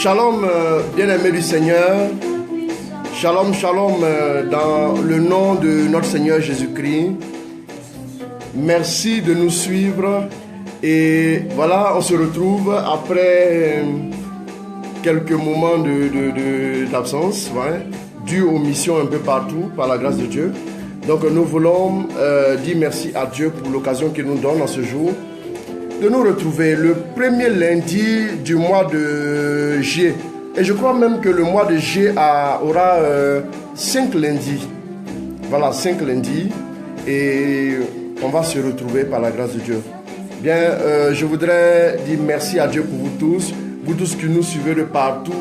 Shalom, bien-aimés du Seigneur. Shalom, shalom, dans le nom de notre Seigneur Jésus-Christ. Merci de nous suivre. Et voilà, on se retrouve après quelques moments d'absence, dû aux missions un peu partout, par la grâce de Dieu. Donc nous voulons dire merci à Dieu pour l'occasion qu'il nous donne en ce jour de nous retrouver le premier lundi du mois de juillet. Et je crois même que le mois de juillet aura 5 lundis. Voilà, 5 lundis. Et on va se retrouver par la grâce de Dieu. Bien, je voudrais dire merci à Dieu pour vous tous qui nous suivez de partout.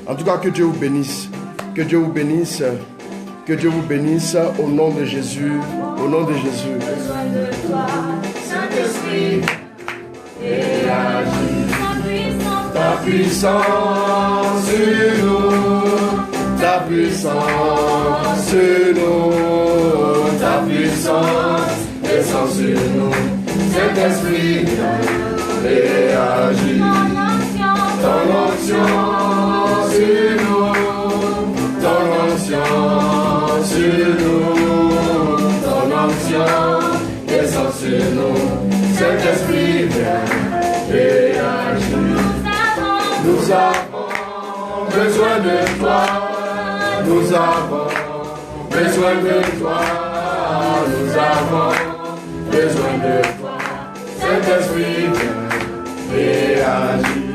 En tout cas, que Dieu vous bénisse. Que Dieu vous bénisse. Que Dieu vous bénisse au nom de Jésus. Au nom de Jésus. Saint-Esprit, et agis. Ta puissance sur nous, ta puissance sur nous, ta puissance descend sur nous. Saint-Esprit, et agis. Ton onction sur nous, ton onction sur nous, ton onction descend sur nous. Saint-Esprit, viens et agis. Nous avons besoin de toi. Nous avons besoin de toi. Nous avons besoin de toi. Saint-Esprit, viens et agis.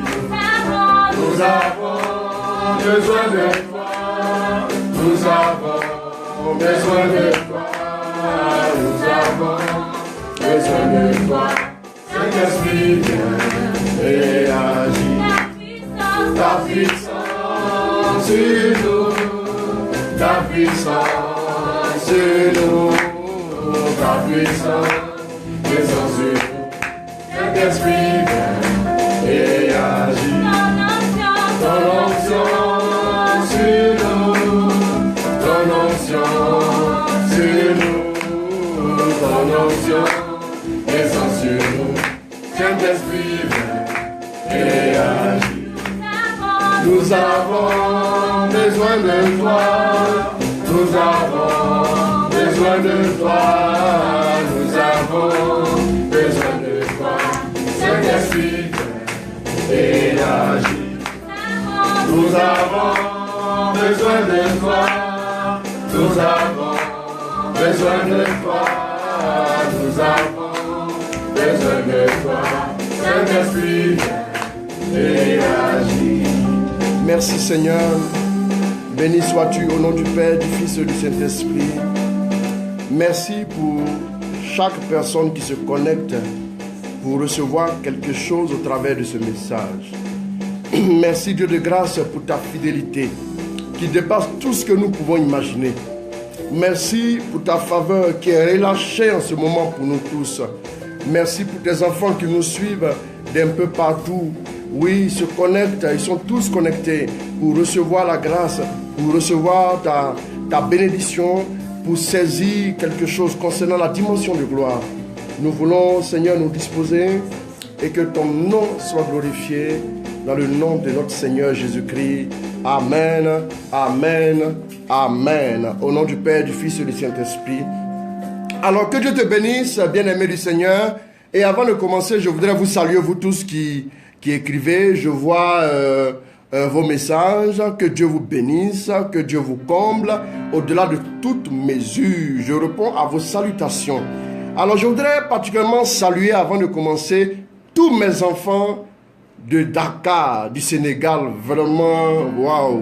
Nous avons besoin de toi. Nous avons besoin de toi. Nous avons besoin de toi. Saint-Esprit, viens et agis. Ta puissance sur nous, ta puissance sur nous, ta puissance descend sur nous. Saint-Esprit, viens et agis. Ton onction sur nous, ton onction sur nous, ton onction descend sur nous. Saint-Esprit, viens et agis. Nous avons besoin de toi. Nous avons besoin de toi. Nous avons besoin de toi. Saint-Esprit, viens et agis. Nous avons besoin de toi. Nous avons besoin de toi. Nous avons besoin de toi. Saint-Esprit, viens et agis. Merci Seigneur. Béni sois-tu au nom du Père, du Fils et du Saint-Esprit. Merci pour chaque personne qui se connecte pour recevoir quelque chose au travers de ce message. Merci Dieu de grâce pour ta fidélité qui dépasse tout ce que nous pouvons imaginer. Merci pour ta faveur qui est relâchée en ce moment pour nous tous. Merci pour tes enfants qui nous suivent d'un peu partout. Oui, ils se connectent, ils sont tous connectés pour recevoir la grâce, pour recevoir ta bénédiction, pour saisir quelque chose concernant la dimension de gloire. Nous voulons, Seigneur, nous disposer et que ton nom soit glorifié dans le nom de notre Seigneur Jésus-Christ. Amen, amen, amen. Au nom du Père, du Fils et du Saint-Esprit. Alors que Dieu te bénisse, bien-aimé du Seigneur. Et avant de commencer, je voudrais vous saluer, vous tous qui écrivez. Je vois vos messages. Que Dieu vous bénisse, que Dieu vous comble au-delà de toute mesure. Je réponds à vos salutations. Alors je voudrais particulièrement saluer avant de commencer tous mes enfants de Dakar, du Sénégal. Vraiment, waouh,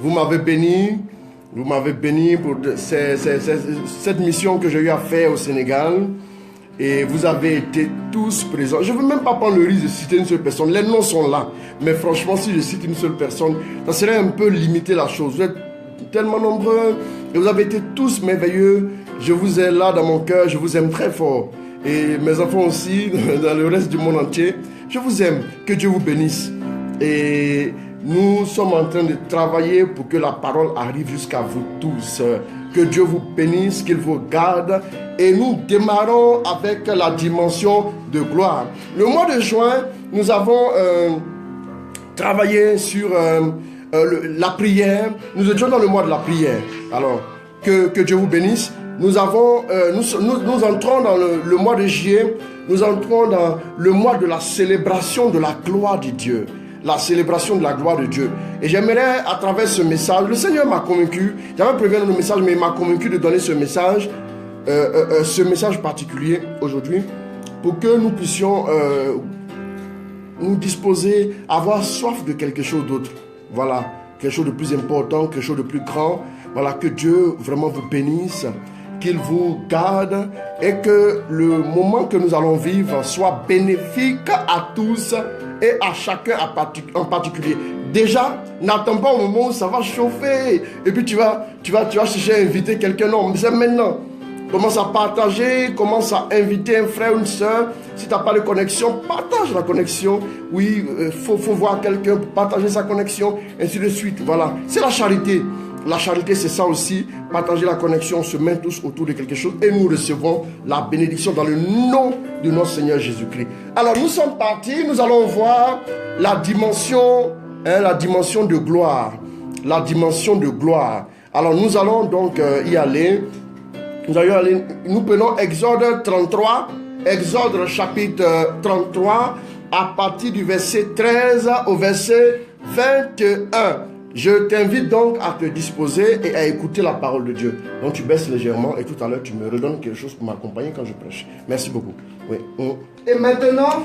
vous m'avez béni. Vous m'avez béni pour cette mission que j'ai eu à faire au Sénégal. Et vous avez été tous présents. Je ne veux même pas prendre le risque de citer une seule personne. Les noms sont là. Mais franchement, si je cite une seule personne, ça serait un peu limiter la chose. Vous êtes tellement nombreux. Et vous avez été tous merveilleux. Je vous ai là dans mon cœur. Je vous aime très fort. Et mes enfants aussi, dans le reste du monde entier. Je vous aime. Que Dieu vous bénisse. Et nous sommes en train de travailler pour que la parole arrive jusqu'à vous tous. Que Dieu vous bénisse, qu'il vous garde. Et nous démarrons avec la dimension de gloire. Le mois de juin, nous avons travaillé sur la prière. Nous étions dans le mois de la prière. Alors, que Dieu vous bénisse. Nous entrons dans le mois de juillet. Nous entrons dans le mois de la célébration de la gloire de Dieu. La célébration de la gloire de Dieu. Et j'aimerais, à travers ce message, le Seigneur m'a convaincu, j'avais prévu le message, mais il m'a convaincu de donner ce message particulier aujourd'hui, pour que nous puissions nous disposer, avoir soif de quelque chose d'autre. Voilà, quelque chose de plus important, quelque chose de plus grand. Voilà, que Dieu vraiment vous bénisse, qu'il vous garde et que le moment que nous allons vivre soit bénéfique à tous et à chacun en particulier. Déjà, n'attends pas au moment où ça va chauffer et puis tu vas chercher à inviter quelqu'un. Non, mais c'est maintenant. Commence à partager, commence à inviter un frère ou une soeur. Si tu n'as pas de connexion, partage la connexion. Oui, faut voir quelqu'un pour partager sa connexion, ainsi de suite. Voilà, c'est la charité. La charité, c'est ça aussi. Partager la connexion, on se met tous autour de quelque chose et nous recevons la bénédiction dans le nom de notre Seigneur Jésus-Christ. Alors, nous sommes partis, nous allons voir la dimension de gloire. La dimension de gloire. Alors, nous allons donc y aller. Nous prenons Exode 33, Exode chapitre 33, à partir du verset 13 au verset 21. Je t'invite donc à te disposer et à écouter la parole de Dieu. Donc tu baisses légèrement et tout à l'heure tu me redonnes quelque chose pour m'accompagner quand je prêche. Merci beaucoup. Oui. Et maintenant,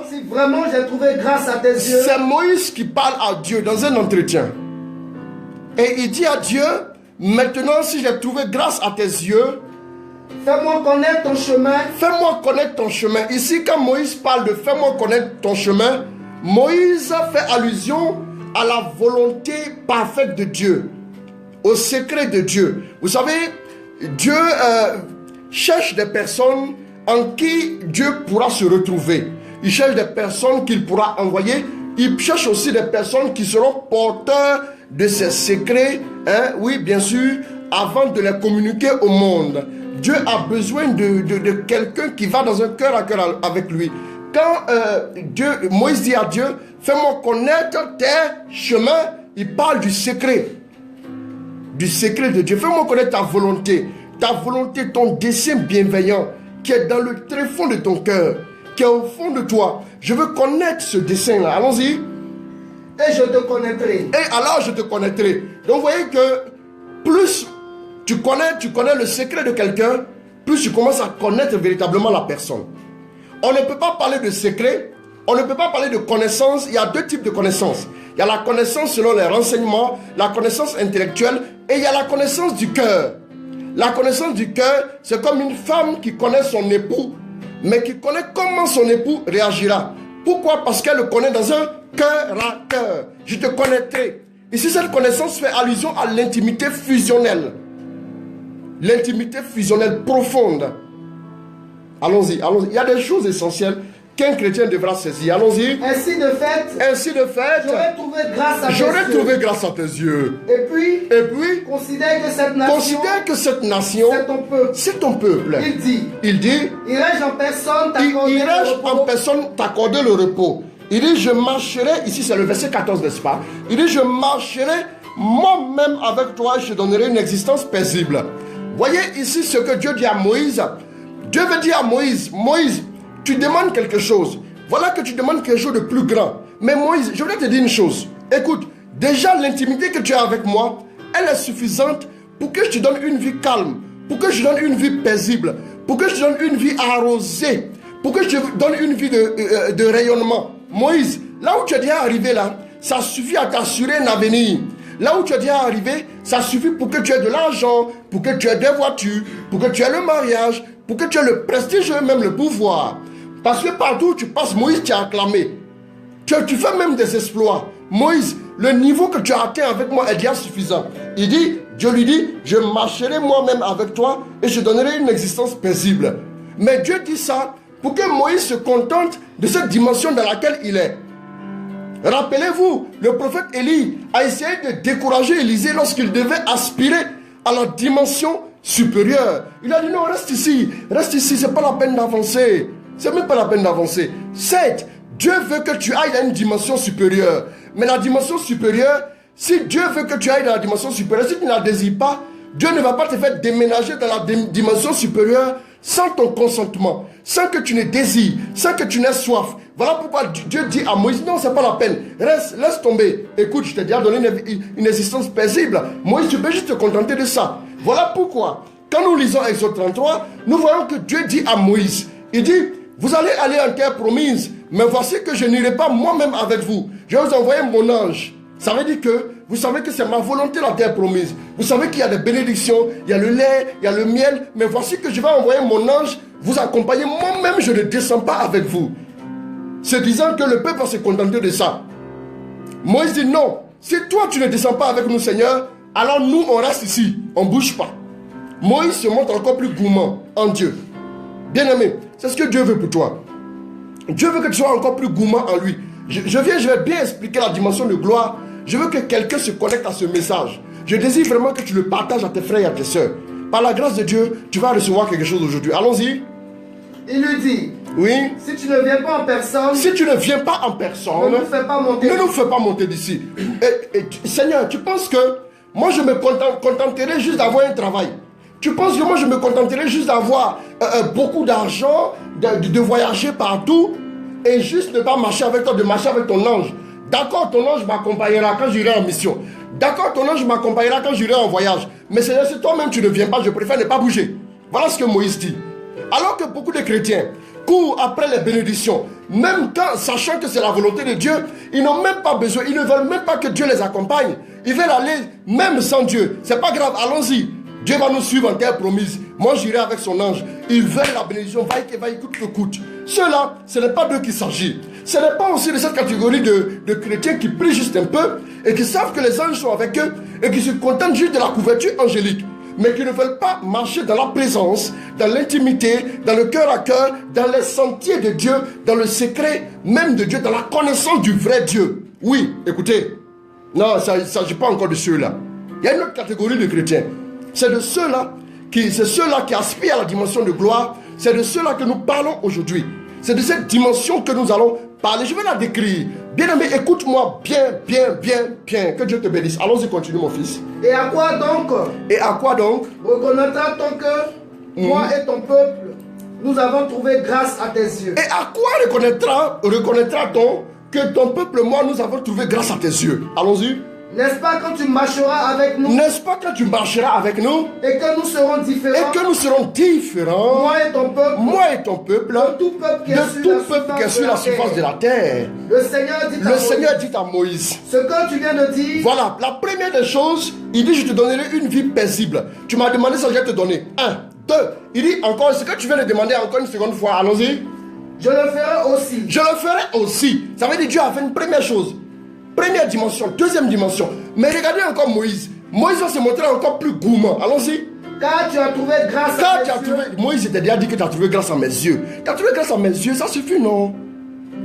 si vraiment j'ai trouvé grâce à tes yeux, c'est Moïse qui parle à Dieu dans un entretien. Et il dit à Dieu, maintenant si j'ai trouvé grâce à tes yeux, fais-moi connaître ton chemin. Fais-moi connaître ton chemin. Ici, quand Moïse parle de fais-moi connaître ton chemin, Moïse fait allusion à la volonté parfaite de Dieu, au secret de Dieu. Vous savez, Dieu cherche des personnes en qui Dieu pourra se retrouver. Il cherche des personnes qu'il pourra envoyer. Il cherche aussi des personnes qui seront porteurs de ces secrets, oui, bien sûr, avant de les communiquer au monde. Dieu a besoin de quelqu'un qui va dans un cœur à cœur avec lui. Quand Moïse dit à Dieu, fais-moi connaître tes chemins, il parle du secret de Dieu. Fais-moi connaître ta volonté, ton dessein bienveillant qui est dans le tréfonds de ton cœur, qui est au fond de toi. Je veux connaître ce dessein-là. Allons-y. Et je te connaîtrai. Et alors je te connaîtrai. Donc vous voyez que plus tu connais le secret de quelqu'un, plus tu commences à connaître véritablement la personne. On ne peut pas parler de secret, on ne peut pas parler de connaissance. Il y a deux types de connaissances. Il y a la connaissance selon les renseignements, la connaissance intellectuelle, et il y a la connaissance du cœur. La connaissance du cœur, c'est comme une femme qui connaît son époux, mais qui connaît comment son époux réagira. Pourquoi? Parce qu'elle le connaît dans un cœur à cœur. Je te connaîtrai. Ici, cette connaissance fait allusion à l'intimité fusionnelle. L'intimité fusionnelle profonde. Allons-y. Il y a des choses essentielles qu'un chrétien devra saisir. Allons-y. Ainsi de fait, j'aurais trouvé grâce à tes yeux. Et puis, considère que cette nation, c'est ton peuple. Il dit, irai-je en personne t'accorder le repos. Il dit, je marcherai, ici c'est le verset 14, n'est-ce pas? Il dit, je marcherai moi-même avec toi et je te donnerai une existence paisible. Voyez ici ce que Dieu dit à Moïse. Dieu veut dire à Moïse, Moïse, tu demandes quelque chose. Voilà que tu demandes quelque chose de plus grand. Mais Moïse, je voudrais te dire une chose. Écoute, déjà l'intimité que tu as avec moi, elle est suffisante pour que je te donne une vie calme, pour que je te donne une vie paisible, pour que je te donne une vie arrosée, pour que je te donne une vie de rayonnement. Moïse, là où tu es déjà arrivé là, ça suffit à t'assurer un avenir. Là où tu es déjà arrivé, ça suffit pour que tu aies de l'argent, pour que tu aies des voitures, pour que tu aies le mariage, pour que tu aies le prestige et même le pouvoir. Parce que partout où tu passes, Moïse t'a acclamé. Tu fais même des exploits. Moïse, le niveau que tu as atteint avec moi est déjà suffisant. Dieu lui dit, je marcherai moi-même avec toi et je donnerai une existence paisible. Mais Dieu dit ça pour que Moïse se contente de cette dimension dans laquelle il est. Rappelez-vous, le prophète Élie a essayé de décourager Élisée lorsqu'il devait aspirer à la dimension supérieure. Il a dit non, reste ici, c'est pas la peine d'avancer. C'est même pas la peine d'avancer. Certes, Dieu veut que tu ailles dans une dimension supérieure. Mais la dimension supérieure, si Dieu veut que tu ailles dans la dimension supérieure, si tu ne la désires pas, Dieu ne va pas te faire déménager dans la dimension supérieure sans ton consentement, sans que tu ne désires, sans que tu n'aies soif. Voilà pourquoi Dieu dit à Moïse, non, c'est pas la peine, reste, laisse tomber. Écoute, je t'ai déjà donné une existence paisible. Moïse, tu peux juste te contenter de ça. Voilà pourquoi, quand nous lisons Exode 33, nous voyons que Dieu dit à Moïse, il dit, vous allez aller en terre promise, mais voici que je n'irai pas moi-même avec vous. Je vais vous envoyer mon ange. Ça veut dire que vous savez que c'est ma volonté la terre promise. Vous savez qu'il y a des bénédictions, il y a le lait, il y a le miel. Mais voici que je vais envoyer mon ange vous accompagner. Moi-même, je ne descends pas avec vous. Se disant que le peuple va se contenter de ça. Moïse dit non. Si toi, tu ne descends pas avec nous, Seigneur, alors nous, on reste ici. On ne bouge pas. Moïse se montre encore plus gourmand en Dieu. Bien-aimé, c'est ce que Dieu veut pour toi. Dieu veut que tu sois encore plus gourmand en lui. Je vais bien expliquer la dimension de gloire. Je veux que quelqu'un se connecte à ce message. Je désire vraiment que tu le partages à tes frères et à tes soeurs. Par la grâce de Dieu, tu vas recevoir quelque chose aujourd'hui. Allons-y. Il lui dit, oui. Si tu ne viens pas en personne, si tu ne viens pas en personne, ne nous fais pas monter. Ne nous fais pas monter d'ici. Seigneur, tu penses que moi je me contenterai juste d'avoir un travail? Tu penses que moi je me contenterai juste d'avoir beaucoup d'argent, de voyager partout et juste ne pas marcher avec toi, de marcher avec ton ange? D'accord, ton ange m'accompagnera quand j'irai en mission. D'accord, ton ange m'accompagnera quand j'irai en voyage. Mais Seigneur, si toi-même tu ne viens pas, je préfère ne pas bouger. Voilà ce que Moïse dit. Alors que beaucoup de chrétiens courent après les bénédictions, même quand, sachant que c'est la volonté de Dieu, ils n'ont même pas besoin, ils ne veulent même pas que Dieu les accompagne. Ils veulent aller même sans Dieu. C'est pas grave, allons-y. Dieu va nous suivre en terre promise. Moi, j'irai avec son ange. Ils veulent la bénédiction, va-y, coûte que coûte. Ceux-là, ce n'est pas d'eux qu'il s'agit. Ce n'est pas aussi de cette catégorie de chrétiens qui prient juste un peu et qui savent que les anges sont avec eux et qui se contentent juste de la couverture angélique, mais qui ne veulent pas marcher dans la présence, dans l'intimité, dans le cœur à cœur, dans les sentiers de Dieu, dans le secret même de Dieu, dans la connaissance du vrai Dieu. Oui, écoutez, non, ça ne s'agit pas encore de ceux-là. Il y a une autre catégorie de chrétiens. C'est de ceux-là qui aspirent à la dimension de gloire. C'est de ceux-là que nous parlons aujourd'hui. C'est de cette dimension que nous allons parler. Je vais la décrire. Bien-aimé, écoute-moi bien. Que Dieu te bénisse. Allons-y, continue, mon fils. Et à quoi donc? Reconnaîtra-t-on que moi et ton peuple, nous avons trouvé grâce à tes yeux? Et à quoi reconnaîtra-t-on que ton peuple, moi, nous avons trouvé grâce à tes yeux? Allons-y. N'est-ce pas quand tu marcheras avec nous? N'est-ce pas quand tu marcheras avec nous? Et que nous serons différents. Moi et ton peuple. De tout peuple qui est sur la surface de la terre. Le Seigneur dit à Moïse. Ce que tu viens de dire. Voilà, la première des choses, il dit, je te donnerai une vie paisible. Tu m'as demandé ça, je vais te donner. 1, 2. Il dit encore, ce que tu viens de demander encore une seconde fois. Allons-y. Je le ferai aussi. Ça veut dire Dieu a fait une première chose. Première dimension, deuxième dimension. Mais regardez encore Moïse. Moïse va se montrer encore plus gourmand. Allons-y. Car tu as trouvé grâce à mes yeux. Moïse t'a déjà dit que tu as trouvé grâce à mes yeux. Tu as trouvé grâce à mes yeux, ça suffit, non?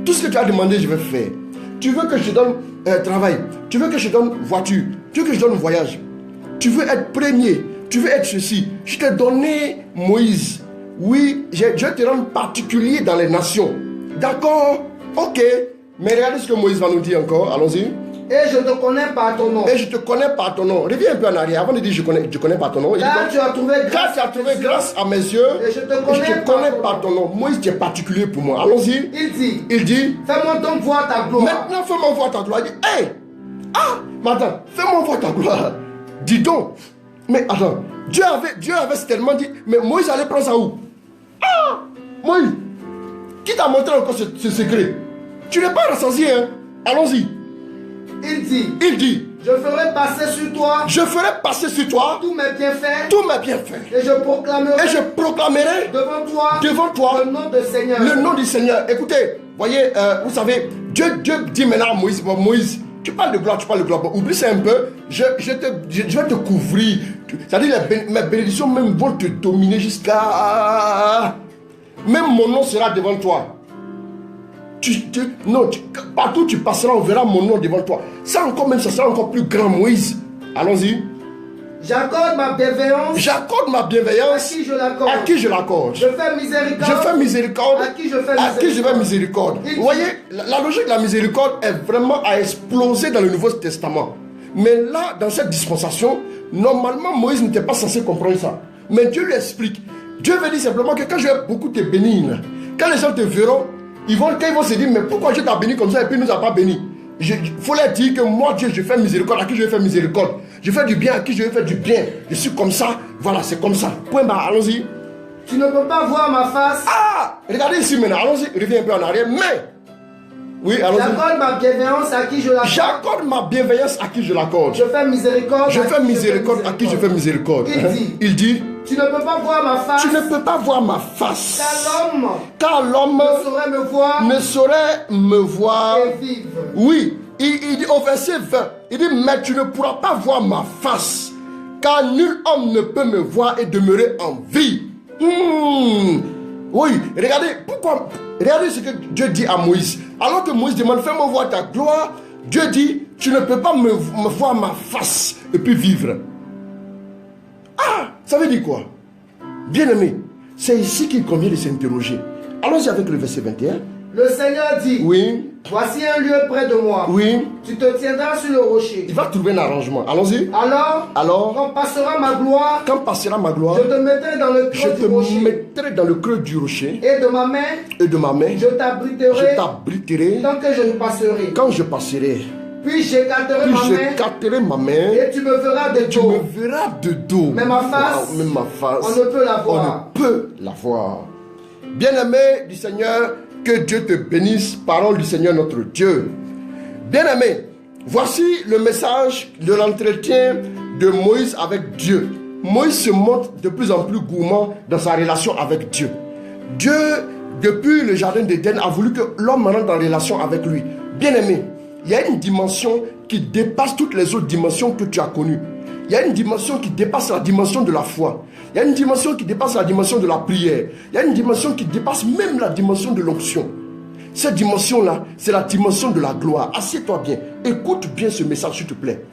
Tout ce que tu as demandé, je vais faire. Tu veux que je te donne travail. Tu veux que je te donne voiture. Tu veux que je te donne voyage. Tu veux être premier. Tu veux être ceci. Je t'ai donné Moïse. Oui, je te rends particulier dans les nations. D'accord? Ok. Mais regardez ce que Moïse va nous dire encore. Allons-y. Et je te connais par ton nom. Reviens un peu en arrière. Avant de dire je connais par ton nom. Car tu as trouvé grâce à mes yeux. Et je te connais par ton nom. Moïse, tu es particulier pour moi. Allons-y. Il dit. Fais-moi donc voir ta gloire. Maintenant, fais-moi voir ta gloire. Il dit. Hey! Maintenant, fais-moi voir ta gloire. Dis donc. Mais attends. Dieu avait tellement dit. Mais Moïse allait prendre ça où? Moïse. Qui t'a montré encore ce secret? Tu n'es pas rassasié, hein? Allons-y. Il dit. Je ferai passer sur toi. Tous mes bienfaits. Et je proclamerai. Devant toi. Le nom du Seigneur. Écoutez, voyez, vous savez, Dieu dit maintenant à Moïse, Moïse, tu parles de gloire. Bon, oublie ça un peu. Je vais te couvrir. C'est-à-dire, mes bénédictions même vont te dominer jusqu'à... Même mon nom sera devant toi. Partout tu passeras, on verra mon nom devant toi. Ça encore même, ça sera encore plus grand, Moïse. Allons-y. J'accorde ma bienveillance. J'accorde ma bienveillance. À qui je l'accorde. À qui je l'accorde. Je fais miséricorde. Je fais miséricorde. À qui je fais miséricorde. À qui je fais miséricorde. Vous voyez, la logique de la miséricorde est vraiment à exploser dans le Nouveau Testament. Mais là, dans cette dispensation, normalement, Moïse n'était pas censé comprendre ça. Mais Dieu lui explique. Dieu veut dire simplement que quand je vais beaucoup te bénir, quand les gens te verront, quand ils vont se dire, mais pourquoi Dieu t'a béni comme ça et puis il ne nous a pas béni? Il faut leur dire que moi, Dieu, je fais miséricorde, à qui je vais faire miséricorde. Je fais du bien, à qui je vais faire du bien. Je suis comme ça, voilà, c'est comme ça. Point barre, allons-y. Tu ne peux pas voir ma face. Ah, regardez ici maintenant, allons-y, reviens un peu en arrière, mais... Oui, allons-y. J'accorde ma bienveillance à qui je l'accorde. J'accorde ma bienveillance à qui je l'accorde. Je fais miséricorde. Je fais miséricorde à qui je fais miséricorde. Il dit, tu ne peux pas voir ma face. Tu ne peux pas voir ma face. Car l'homme ne saurait me voir et vivre. Oui, il dit au verset 20, il dit, mais tu ne pourras pas voir ma face, car nul homme ne peut me voir et demeurer en vie. Oui, regardez ce que Dieu dit à Moïse. Alors que Moïse demande, fais-moi voir ta gloire, Dieu dit, tu ne peux pas me voir ma face et puis vivre. Ah, ça veut dire quoi? Bien-aimé, c'est ici qu'il convient de s'interroger. Allons-y avec le verset 21. Le Seigneur dit, oui. Voici un lieu près de moi. Oui. Tu te tiendras sur le rocher. Il va trouver un arrangement. Allons-y. Alors, quand passera ma gloire, je te mettrai dans le creux du rocher. Mettrai dans le creux du rocher. Et de ma main, je t'abriterai tant que je passerai. Quand je passerai. Puis j'écarterai ma main. Et tu me verras de dos. Mais ma face, on ne peut la voir. On ne peut la voir. Bien-aimé du Seigneur, que Dieu te bénisse, parole du Seigneur notre Dieu. Bien-aimé, voici le message de l'entretien de Moïse avec Dieu. Moïse se montre de plus en plus gourmand dans sa relation avec Dieu. Dieu, depuis le jardin d'Éden, a voulu que l'homme rentre en relation avec lui. Bien-aimé, il y a une dimension qui dépasse toutes les autres dimensions que tu as connues. Il y a une dimension qui dépasse la dimension de la foi. Il y a une dimension qui dépasse la dimension de la prière. Il y a une dimension qui dépasse même la dimension de l'onction. Cette dimension-là, c'est la dimension de la gloire. Assieds-toi bien. Écoute bien ce message, s'il te plaît.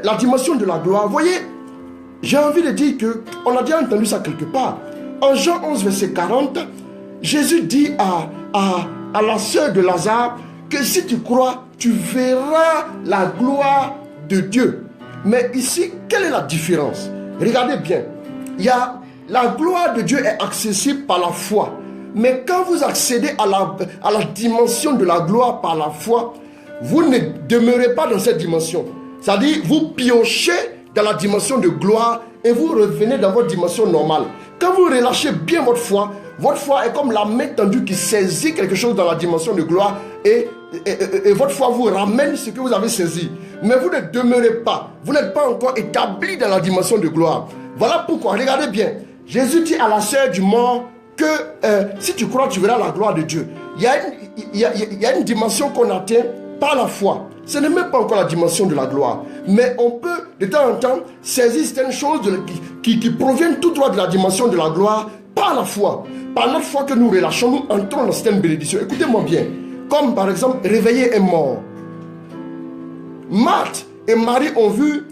La dimension de la gloire, vous voyez, j'ai envie de dire qu'on a déjà entendu ça quelque part. En Jean 11, verset 40, Jésus dit à la sœur de Lazare que si tu crois, tu verras la gloire de Dieu. Mais ici, quelle est la différence? Regardez bien. La gloire de Dieu est accessible par la foi. Mais quand vous accédez à la dimension de la gloire par la foi, vous ne demeurez pas dans cette dimension. C'est-à-dire, vous piochez dans la dimension de gloire et vous revenez dans votre dimension normale. Quand vous relâchez bien votre foi est comme la main tendue qui saisit quelque chose dans la dimension de gloire et votre foi vous ramène ce que vous avez saisi. Mais vous ne demeurez pas. Vous n'êtes pas encore établi dans la dimension de gloire. Voilà pourquoi, regardez bien. Jésus dit à la sœur du mort que si tu crois, tu verras la gloire de Dieu. Il y a une dimension qu'on atteint par la foi. Ce n'est même pas encore la dimension de la gloire. Mais on peut, de temps en temps, saisir certaines choses qui proviennent tout droit de la dimension de la gloire par la foi. Par notre foi que nous relâchons, nous entrons dans certaines bénédictions. Écoutez-moi bien. Comme par exemple, réveiller un mort. Marthe et Marie ont vu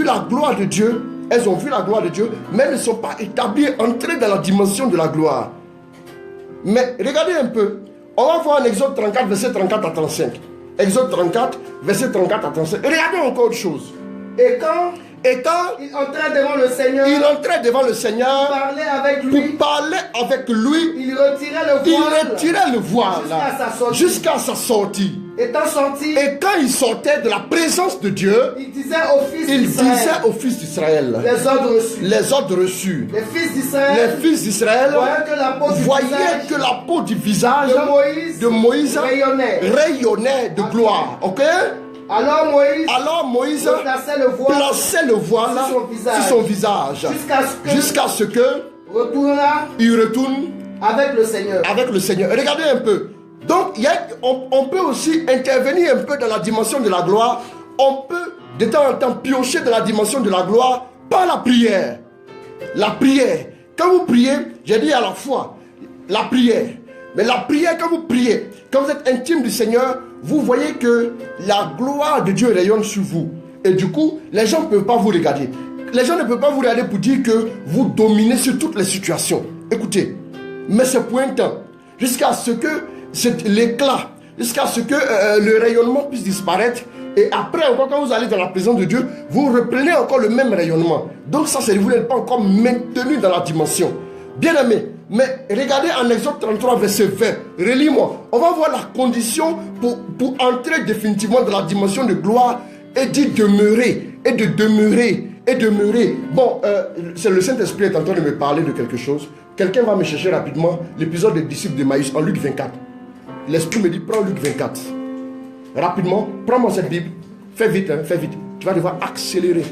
la gloire de Dieu. Elles ont vu la gloire de Dieu, mais elles ne sont pas établies, entrées dans la dimension de la gloire. Mais regardez un peu. On va voir en Exode 34, verset 34 à 35. Exode 34, verset 34 à 35. Regardez encore autre chose. Et quand il entrait devant le Seigneur, pour parler avec lui, il retirait le voile jusqu'à sa sortie. Et quand il sortait de la présence de Dieu, il disait aux fils d'Israël les ordres reçus. Les fils d'Israël voyaient que la peau du visage de Moïse rayonnait de gloire. Ok? Alors Moïse plaçait le voile sur son visage jusqu'à ce que il retourne avec le Seigneur. Regardez un peu. Donc on peut aussi intervenir un peu dans la dimension de la gloire. On peut de temps en temps piocher dans la dimension de la gloire par la prière. La prière. Quand vous priez, j'ai dit à la fois la prière. Mais la prière, quand vous priez, quand vous êtes intime du Seigneur, vous voyez que la gloire de Dieu rayonne sur vous. Et du coup, les gens ne peuvent pas vous regarder. Les gens ne peuvent pas vous regarder pour dire que vous dominez sur toutes les situations. Écoutez, mais c'est pour un temps. Jusqu'à ce que l'éclat, jusqu'à ce que le rayonnement puisse disparaître. Et après, encore quand vous allez dans la présence de Dieu, vous reprenez encore le même rayonnement. Donc ça, c'est vous n'êtes pas encore maintenu dans la dimension. Bien aimé, mais regardez en Exode 33, verset 20. Relis-moi. On va voir la condition pour entrer définitivement dans la dimension de gloire et d'y demeurer, et de demeurer, et demeurer. Bon, c'est le Saint-Esprit est en train de me parler de quelque chose. Quelqu'un va me chercher rapidement l'épisode des disciples de Maïs en Luc 24. L'Esprit me dit, prends Luc 24. Rapidement, prends-moi cette Bible. Fais vite, hein, fais vite. Tu vas devoir accélérer.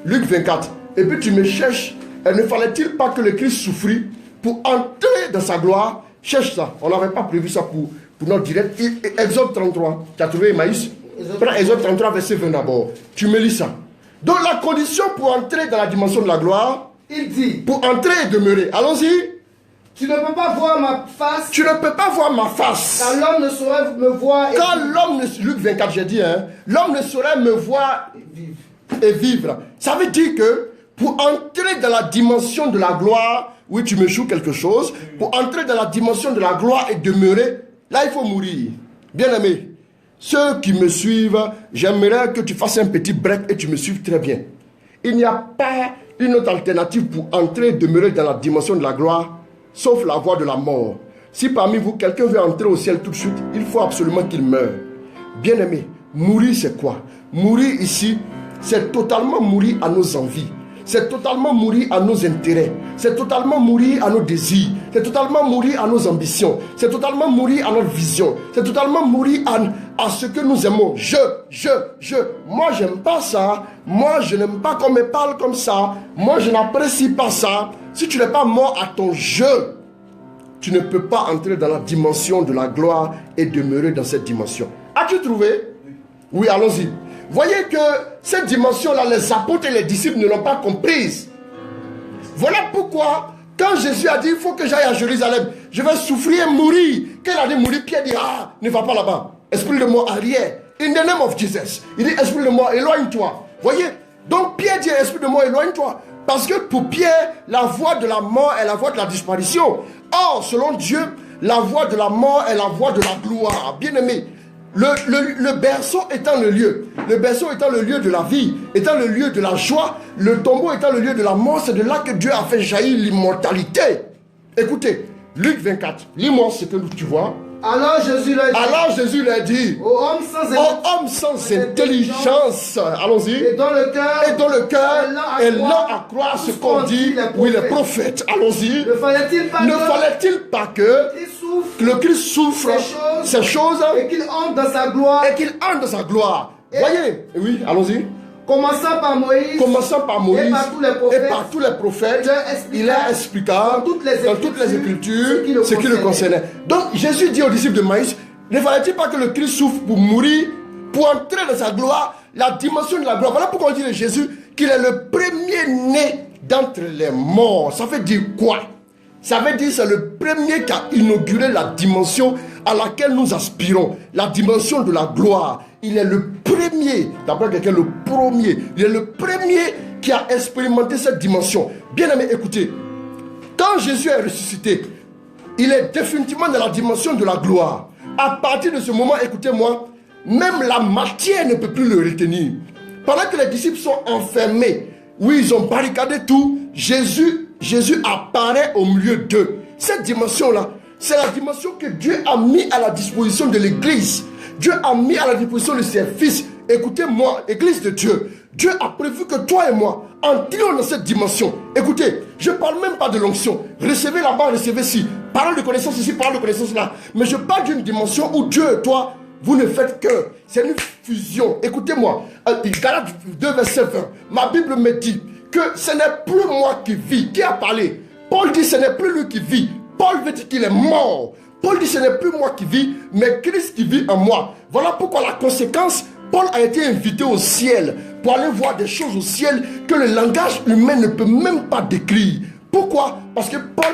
Luc 24. Et puis tu me cherches. Ne fallait-il pas que le Christ souffrit pour entrer dans sa gloire? Cherche ça. On n'avait pas prévu ça pour notre direct. Exode 33. Tu as trouvé Maïs? Prends Exode 33, verset 20 d'abord. Tu me lis ça. Donc la condition pour entrer dans la dimension de la gloire, il dit, pour entrer et demeurer. Allons-y. Tu ne peux pas voir ma face. Tu ne peux pas voir ma face. Car l'homme ne saurait me voir. Car l'homme ne... Luc 24, j'ai dit, hein. L'homme ne saurait me voir et vivre. Ça veut dire que pour entrer dans la dimension de la gloire, oui, tu me joues quelque chose. Pour entrer dans la dimension de la gloire et demeurer, là, il faut mourir. Bien aimé, ceux qui me suivent, j'aimerais que tu fasses un petit break et tu me suives très bien. Il n'y a pas une autre alternative pour entrer et demeurer dans la dimension de la gloire, sauf la voie de la mort. Si parmi vous, quelqu'un veut entrer au ciel tout de suite, il faut absolument qu'il meure. Bien aimé, mourir c'est quoi? Mourir ici, c'est totalement mourir à nos envies. C'est totalement mourir à nos intérêts. C'est totalement mourir à nos désirs. C'est totalement mourir à nos ambitions. C'est totalement mourir à notre vision. C'est totalement mourir à ce que nous aimons. Moi, j'aime pas ça. Moi, je n'aime pas qu'on me parle comme ça. Moi, je n'apprécie pas ça. Si tu n'es pas mort à ton jeu, tu ne peux pas entrer dans la dimension de la gloire et demeurer dans cette dimension. As-tu trouvé? Oui, allons-y. Voyez que cette dimension-là, les apôtres et les disciples ne l'ont pas comprise. Voilà pourquoi, quand Jésus a dit, il faut que j'aille à Jérusalem, je vais souffrir et mourir. Quand il a dit mourir, Pierre dit, ah, ne va pas là-bas. Esprit de mort arrière. In the name of Jesus. Il dit, esprit de mort, éloigne-toi. Voyez? Donc Pierre dit, esprit de mort, éloigne-toi. Parce que pour Pierre, la voie de la mort est la voie de la disparition. Or, selon Dieu, la voie de la mort est la voie de la gloire. Bien aimé. Le berceau étant le lieu de la vie, étant le lieu de la joie, le tombeau étant le lieu de la mort, c'est de là que Dieu a fait jaillir l'immortalité. Écoutez, Luc 24, lis-moi ce que tu vois. Alors Jésus leur dit, ô homme sans intelligence, allons-y, et dans le cœur est lent à croire ce qu'on dit, oui, les prophètes, allons-y. Ne fallait-il pas que le Christ souffre ces choses et qu'il entre dans sa gloire. Voyez, oui, allons-y. Commençant par Moïse et par tous les prophètes, il a expliqué dans toutes les Écritures ce qui le concernait. Donc Jésus dit aux disciples de Maïs, ne fallait-il pas que le Christ souffre pour mourir, pour entrer dans sa gloire, la dimension de la gloire. Voilà pourquoi on dit de Jésus qu'il est le premier-né d'entre les morts. Ça veut dire quoi? Ça veut dire que c'est le premier qui a inauguré la dimension à laquelle nous aspirons, la dimension de la gloire. Il est le premier, d'après quelqu'un, le premier. Il est le premier qui a expérimenté cette dimension. Bien aimé, écoutez, quand Jésus est ressuscité, il est définitivement dans la dimension de la gloire. À partir de ce moment, écoutez-moi, même la matière ne peut plus le retenir. Pendant que les disciples sont enfermés, oui, ils ont barricadé tout, Jésus apparaît au milieu d'eux. Cette dimension-là, c'est la dimension que Dieu a mis à la disposition de l'Église. Dieu a mis à la disposition de ses fils. Écoutez-moi, Église de Dieu. Dieu a prévu que toi et moi entrions dans cette dimension. Écoutez, je ne parle même pas de l'onction. Recevez là-bas, recevez ci. Parole de connaissance ici, parole de connaissance là. Mais je parle d'une dimension où Dieu et toi, vous ne faites que. C'est une fusion. Écoutez-moi. Galates 2, verset 20. Ma Bible me dit que ce n'est plus moi qui vis. Qui a parlé? Paul dit ce n'est plus lui qui vit. Paul veut dire qu'il est mort. Paul dit ce n'est plus moi qui vis, mais Christ qui vit en moi. Voilà pourquoi la conséquence, Paul a été invité au ciel pour aller voir des choses au ciel que le langage humain ne peut même pas décrire. Pourquoi? Parce que Paul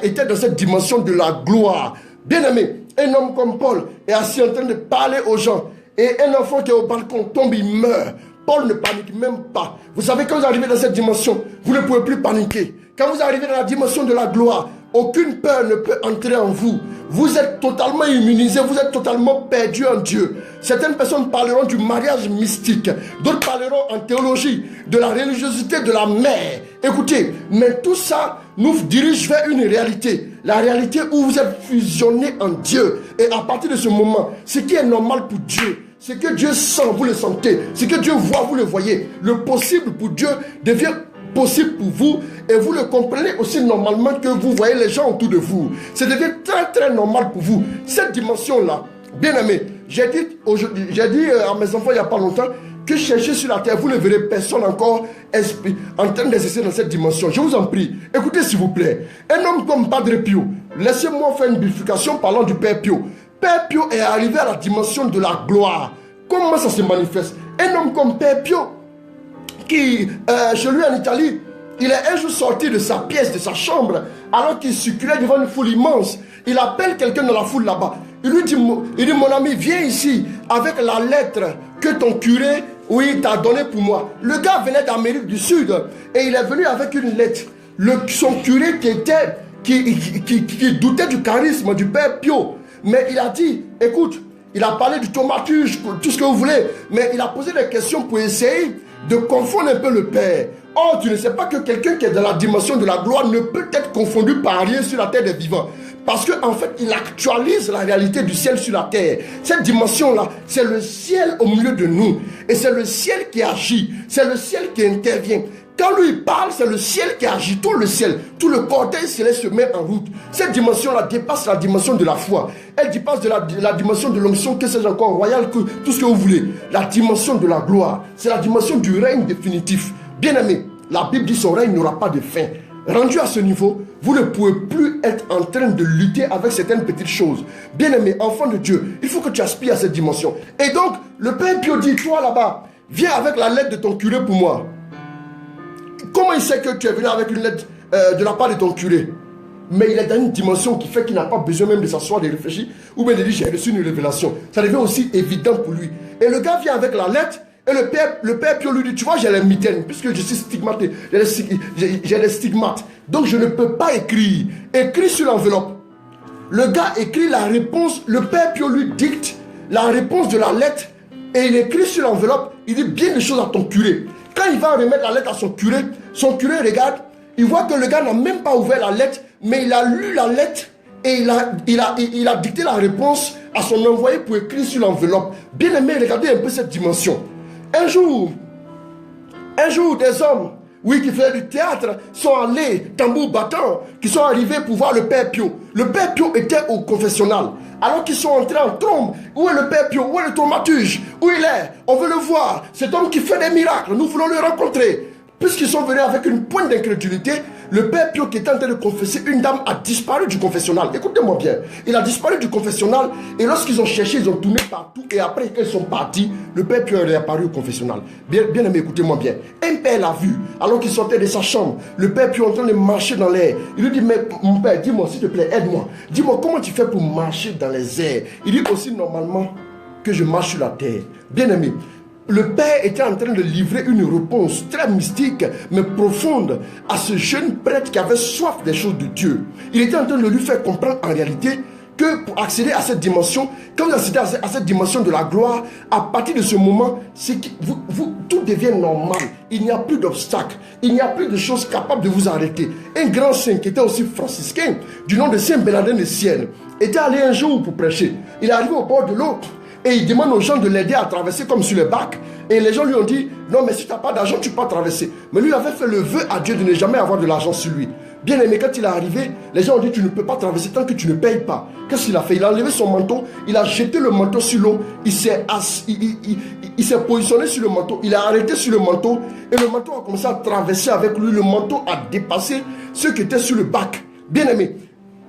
était dans cette dimension de la gloire. Bien aimé, un homme comme Paul est assis en train de parler aux gens. Et un enfant qui est au balcon tombe, il meurt. Paul ne panique même pas. Vous savez, quand vous arrivez dans cette dimension, vous ne pouvez plus paniquer. Quand vous arrivez dans la dimension de la gloire, aucune peur ne peut entrer en vous. Vous êtes totalement immunisé, vous êtes totalement perdu en Dieu. Certaines personnes parleront du mariage mystique, d'autres parleront en théologie, de la religiosité de la mère. Écoutez, mais tout ça nous dirige vers une réalité. La réalité où vous êtes fusionnés en Dieu. Et à partir de ce moment, ce qui est normal pour Dieu, ce que Dieu sent, vous le sentez. Ce que Dieu voit, vous le voyez. Le possible pour Dieu devient possible pour vous et vous le comprenez aussi normalement que vous voyez les gens autour de vous. Ça devient très très normal pour vous. Cette dimension-là, bien aimé, j'ai dit à mes enfants il n'y a pas longtemps que chercher sur la terre, vous ne verrez personne encore en train d'exercer dans cette dimension. Je vous en prie, écoutez s'il vous plaît. Un homme comme Padre Pio, laissez-moi faire une bifurcation parlant du Père Pio. Père Pio est arrivé à la dimension de la gloire. Comment ça se manifeste? Un homme comme Père Pio, qui, chez lui en Italie, il est un jour sorti de sa pièce, de sa chambre, alors qu'il circulait devant une foule immense. Il appelle quelqu'un dans la foule là-bas. Il lui dit, mon ami, viens ici avec la lettre que ton curé, oui, t'a donnée pour moi. Le gars venait d'Amérique du Sud et il est venu avec une lettre. Son curé qui doutait du charisme du Père Pio. Mais il a dit, écoute, il a parlé du thaumaturge, tout ce que vous voulez, mais il a posé des questions pour essayer de confondre un peu le Père. Or, tu ne sais pas que quelqu'un qui est dans la dimension de la gloire ne peut être confondu par rien sur la terre des vivants. Parce qu'en fait, il actualise la réalité du ciel sur la terre. Cette dimension-là, c'est le ciel au milieu de nous. Et c'est le ciel qui agit. C'est le ciel qui intervient. Quand lui parle, c'est le ciel qui agit, tout le ciel, tout le cortège céleste se met en route. Cette dimension-là dépasse la dimension de la foi. Elle dépasse de la dimension de l'onction, que c'est encore royal, que tout ce que vous voulez. La dimension de la gloire, c'est la dimension du règne définitif. Bien aimé, la Bible dit son règne n'aura pas de fin. Rendu à ce niveau, vous ne pouvez plus être en train de lutter avec certaines petites choses. Bien aimé, enfant de Dieu, il faut que tu aspires à cette dimension. Et donc, le Père Pio dit, toi là-bas, viens avec la lettre de ton curé pour moi. Comment il sait que tu es venu avec une lettre de la part de ton curé? Mais il est dans une dimension qui fait qu'il n'a pas besoin même de s'asseoir, de réfléchir, ou bien de dire j'ai reçu une révélation. Ça devient aussi évident pour lui. Et le gars vient avec la lettre, et le père Pio lui dit, tu vois, j'ai les mitaines, puisque je suis stigmaté, j'ai les stigmates. Donc je ne peux pas écrire. Écris sur l'enveloppe. Le gars écrit la réponse, le Père Pio lui dicte la réponse de la lettre, et il écrit sur l'enveloppe, il dit bien des choses à ton curé. Quand il va remettre la lettre à son curé regarde, il voit que le gars n'a même pas ouvert la lettre, mais il a lu la lettre et il a dicté la réponse à son envoyé pour écrire sur l'enveloppe. Bien aimé, regardez un peu cette dimension. Un jour, des hommes, oui, qui faisaient du théâtre, sont allés, tambour battant, qui sont arrivés pour voir le Père Pio. Le Père Pio était au confessionnal. Alors qu'ils sont entrés en trombe. Où est le Père Pio? Où est le thaumaturge? Où il est? On veut le voir. Cet homme qui fait des miracles, nous voulons le rencontrer. Puisqu'ils sont venus avec une pointe d'incrédulité, le Père Pio qui était en train de confesser, une dame a disparu du confessionnal. Écoutez-moi bien. Il a disparu du confessionnal et lorsqu'ils ont cherché, ils ont tourné partout et après qu'ils sont partis, le Père Pio est réapparu au confessionnal. Bien aimé, écoutez-moi bien. Un père l'a vu alors qu'il sortait de sa chambre. Le Père Pio est en train de marcher dans l'air. Il lui dit, mais mon père, dis-moi s'il te plaît, aide-moi. Dis-moi comment tu fais pour marcher dans les airs. Il dit aussi normalement que je marche sur la terre. Bien aimé. Le Père était en train de livrer une réponse très mystique, mais profonde, à ce jeune prêtre qui avait soif des choses de Dieu. Il était en train de lui faire comprendre en réalité que pour accéder à cette dimension, quand vous accédez à cette dimension de la gloire, à partir de ce moment, tout devient normal. Il n'y a plus d'obstacles, il n'y a plus de choses capables de vous arrêter. Un grand saint qui était aussi franciscain, du nom de Saint Bernardin de Sienne, était allé un jour pour prêcher. Il est arrivé au bord de l'eau. Et il demande aux gens de l'aider à traverser comme sur le bac. Et les gens lui ont dit, non mais si tu n'as pas d'argent, tu ne peux pas traverser. Mais lui avait fait le vœu à Dieu de ne jamais avoir de l'argent sur lui. Bien aimé, quand il est arrivé, les gens ont dit, tu ne peux pas traverser tant que tu ne payes pas. Qu'est-ce qu'il a fait? Il a enlevé son manteau, il a jeté le manteau sur l'eau, il s'est positionné sur le manteau, il a arrêté sur le manteau, et le manteau a commencé à traverser avec lui. Le manteau a dépassé ceux qui étaient sur le bac. Bien aimé,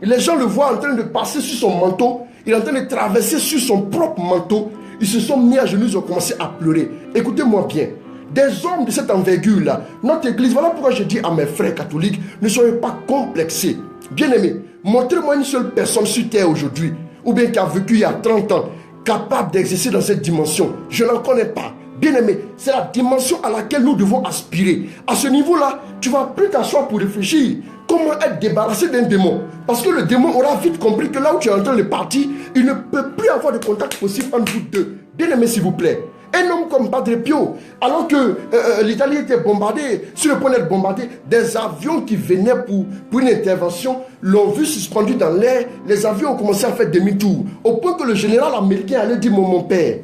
les gens le voient en train de passer sur son manteau. Il est en train de traverser sur son propre manteau. Ils se sont mis à genoux, ils ont commencé à pleurer. Écoutez-moi bien. Des hommes de cette envergure-là, notre église, voilà pourquoi je dis à mes frères catholiques, ne soyez pas complexés. Bien aimés, montrez-moi une seule personne sur terre aujourd'hui, ou bien qui a vécu il y a 30 ans, capable d'exercer dans cette dimension. Je n'en connais pas. Bien-aimé, c'est la dimension à laquelle nous devons aspirer. À ce niveau-là, tu vas plus t'asseoir pour réfléchir comment être débarrassé d'un démon. Parce que le démon aura vite compris que là où tu es en train de partir, il ne peut plus avoir de contact possible entre vous deux. Bien-aimé, s'il vous plaît. Un homme comme Padre Pio, alors que l'Italie était bombardée, sur le point d'être bombardée, des avions qui venaient pour une intervention l'ont vu suspendu dans l'air. Les avions ont commencé à faire demi-tour. Au point que le général américain allait dire, mon père,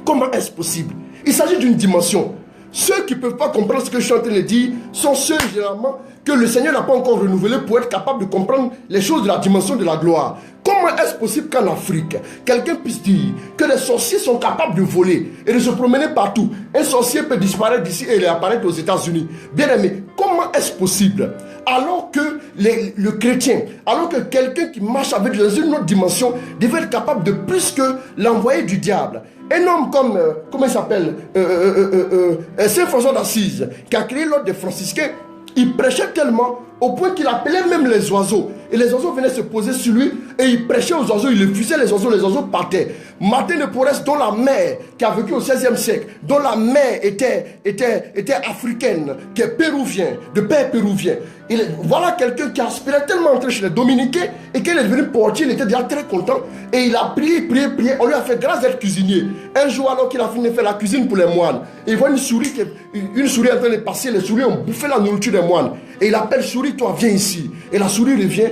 comment est-ce possible? Il s'agit d'une dimension. Ceux qui ne peuvent pas comprendre ce que je suis en train de dire sont ceux généralement que le Seigneur n'a pas encore renouvelé pour être capable de comprendre les choses de la dimension de la gloire. Comment est-ce possible qu'en Afrique, quelqu'un puisse dire que les sorciers sont capables de voler et de se promener partout? Un sorcier peut disparaître d'ici et il apparaître aux États-Unis. Bien aimé, comment est-ce possible? Alors que le chrétien, alors que quelqu'un qui marche avec dans une autre dimension devait être capable de plus que l'envoyé du diable. Un homme comme, comment il s'appelle, Saint François d'Assise, qui a créé l'ordre des franciscains, il prêchait tellement au point qu'il appelait même les oiseaux. Et les oiseaux venaient se poser sur lui et il prêchait aux oiseaux, il refusait les oiseaux partaient. Martin de Porres, dont la mère, qui a vécu au XVIe siècle, dont la mère était africaine, qui est péruvien, de père péruvien. Voilà quelqu'un qui aspirait tellement entrer chez les dominicains et qu'il est devenu portier, il était déjà très content. Et il a prié. On lui a fait grâce d'être cuisinier. Un jour, alors qu'il a fini de faire la cuisine pour les moines, il voit une souris en train de passer, les souris ont bouffé la nourriture des moines. Et il appelle souris, toi viens ici. Et la souris revient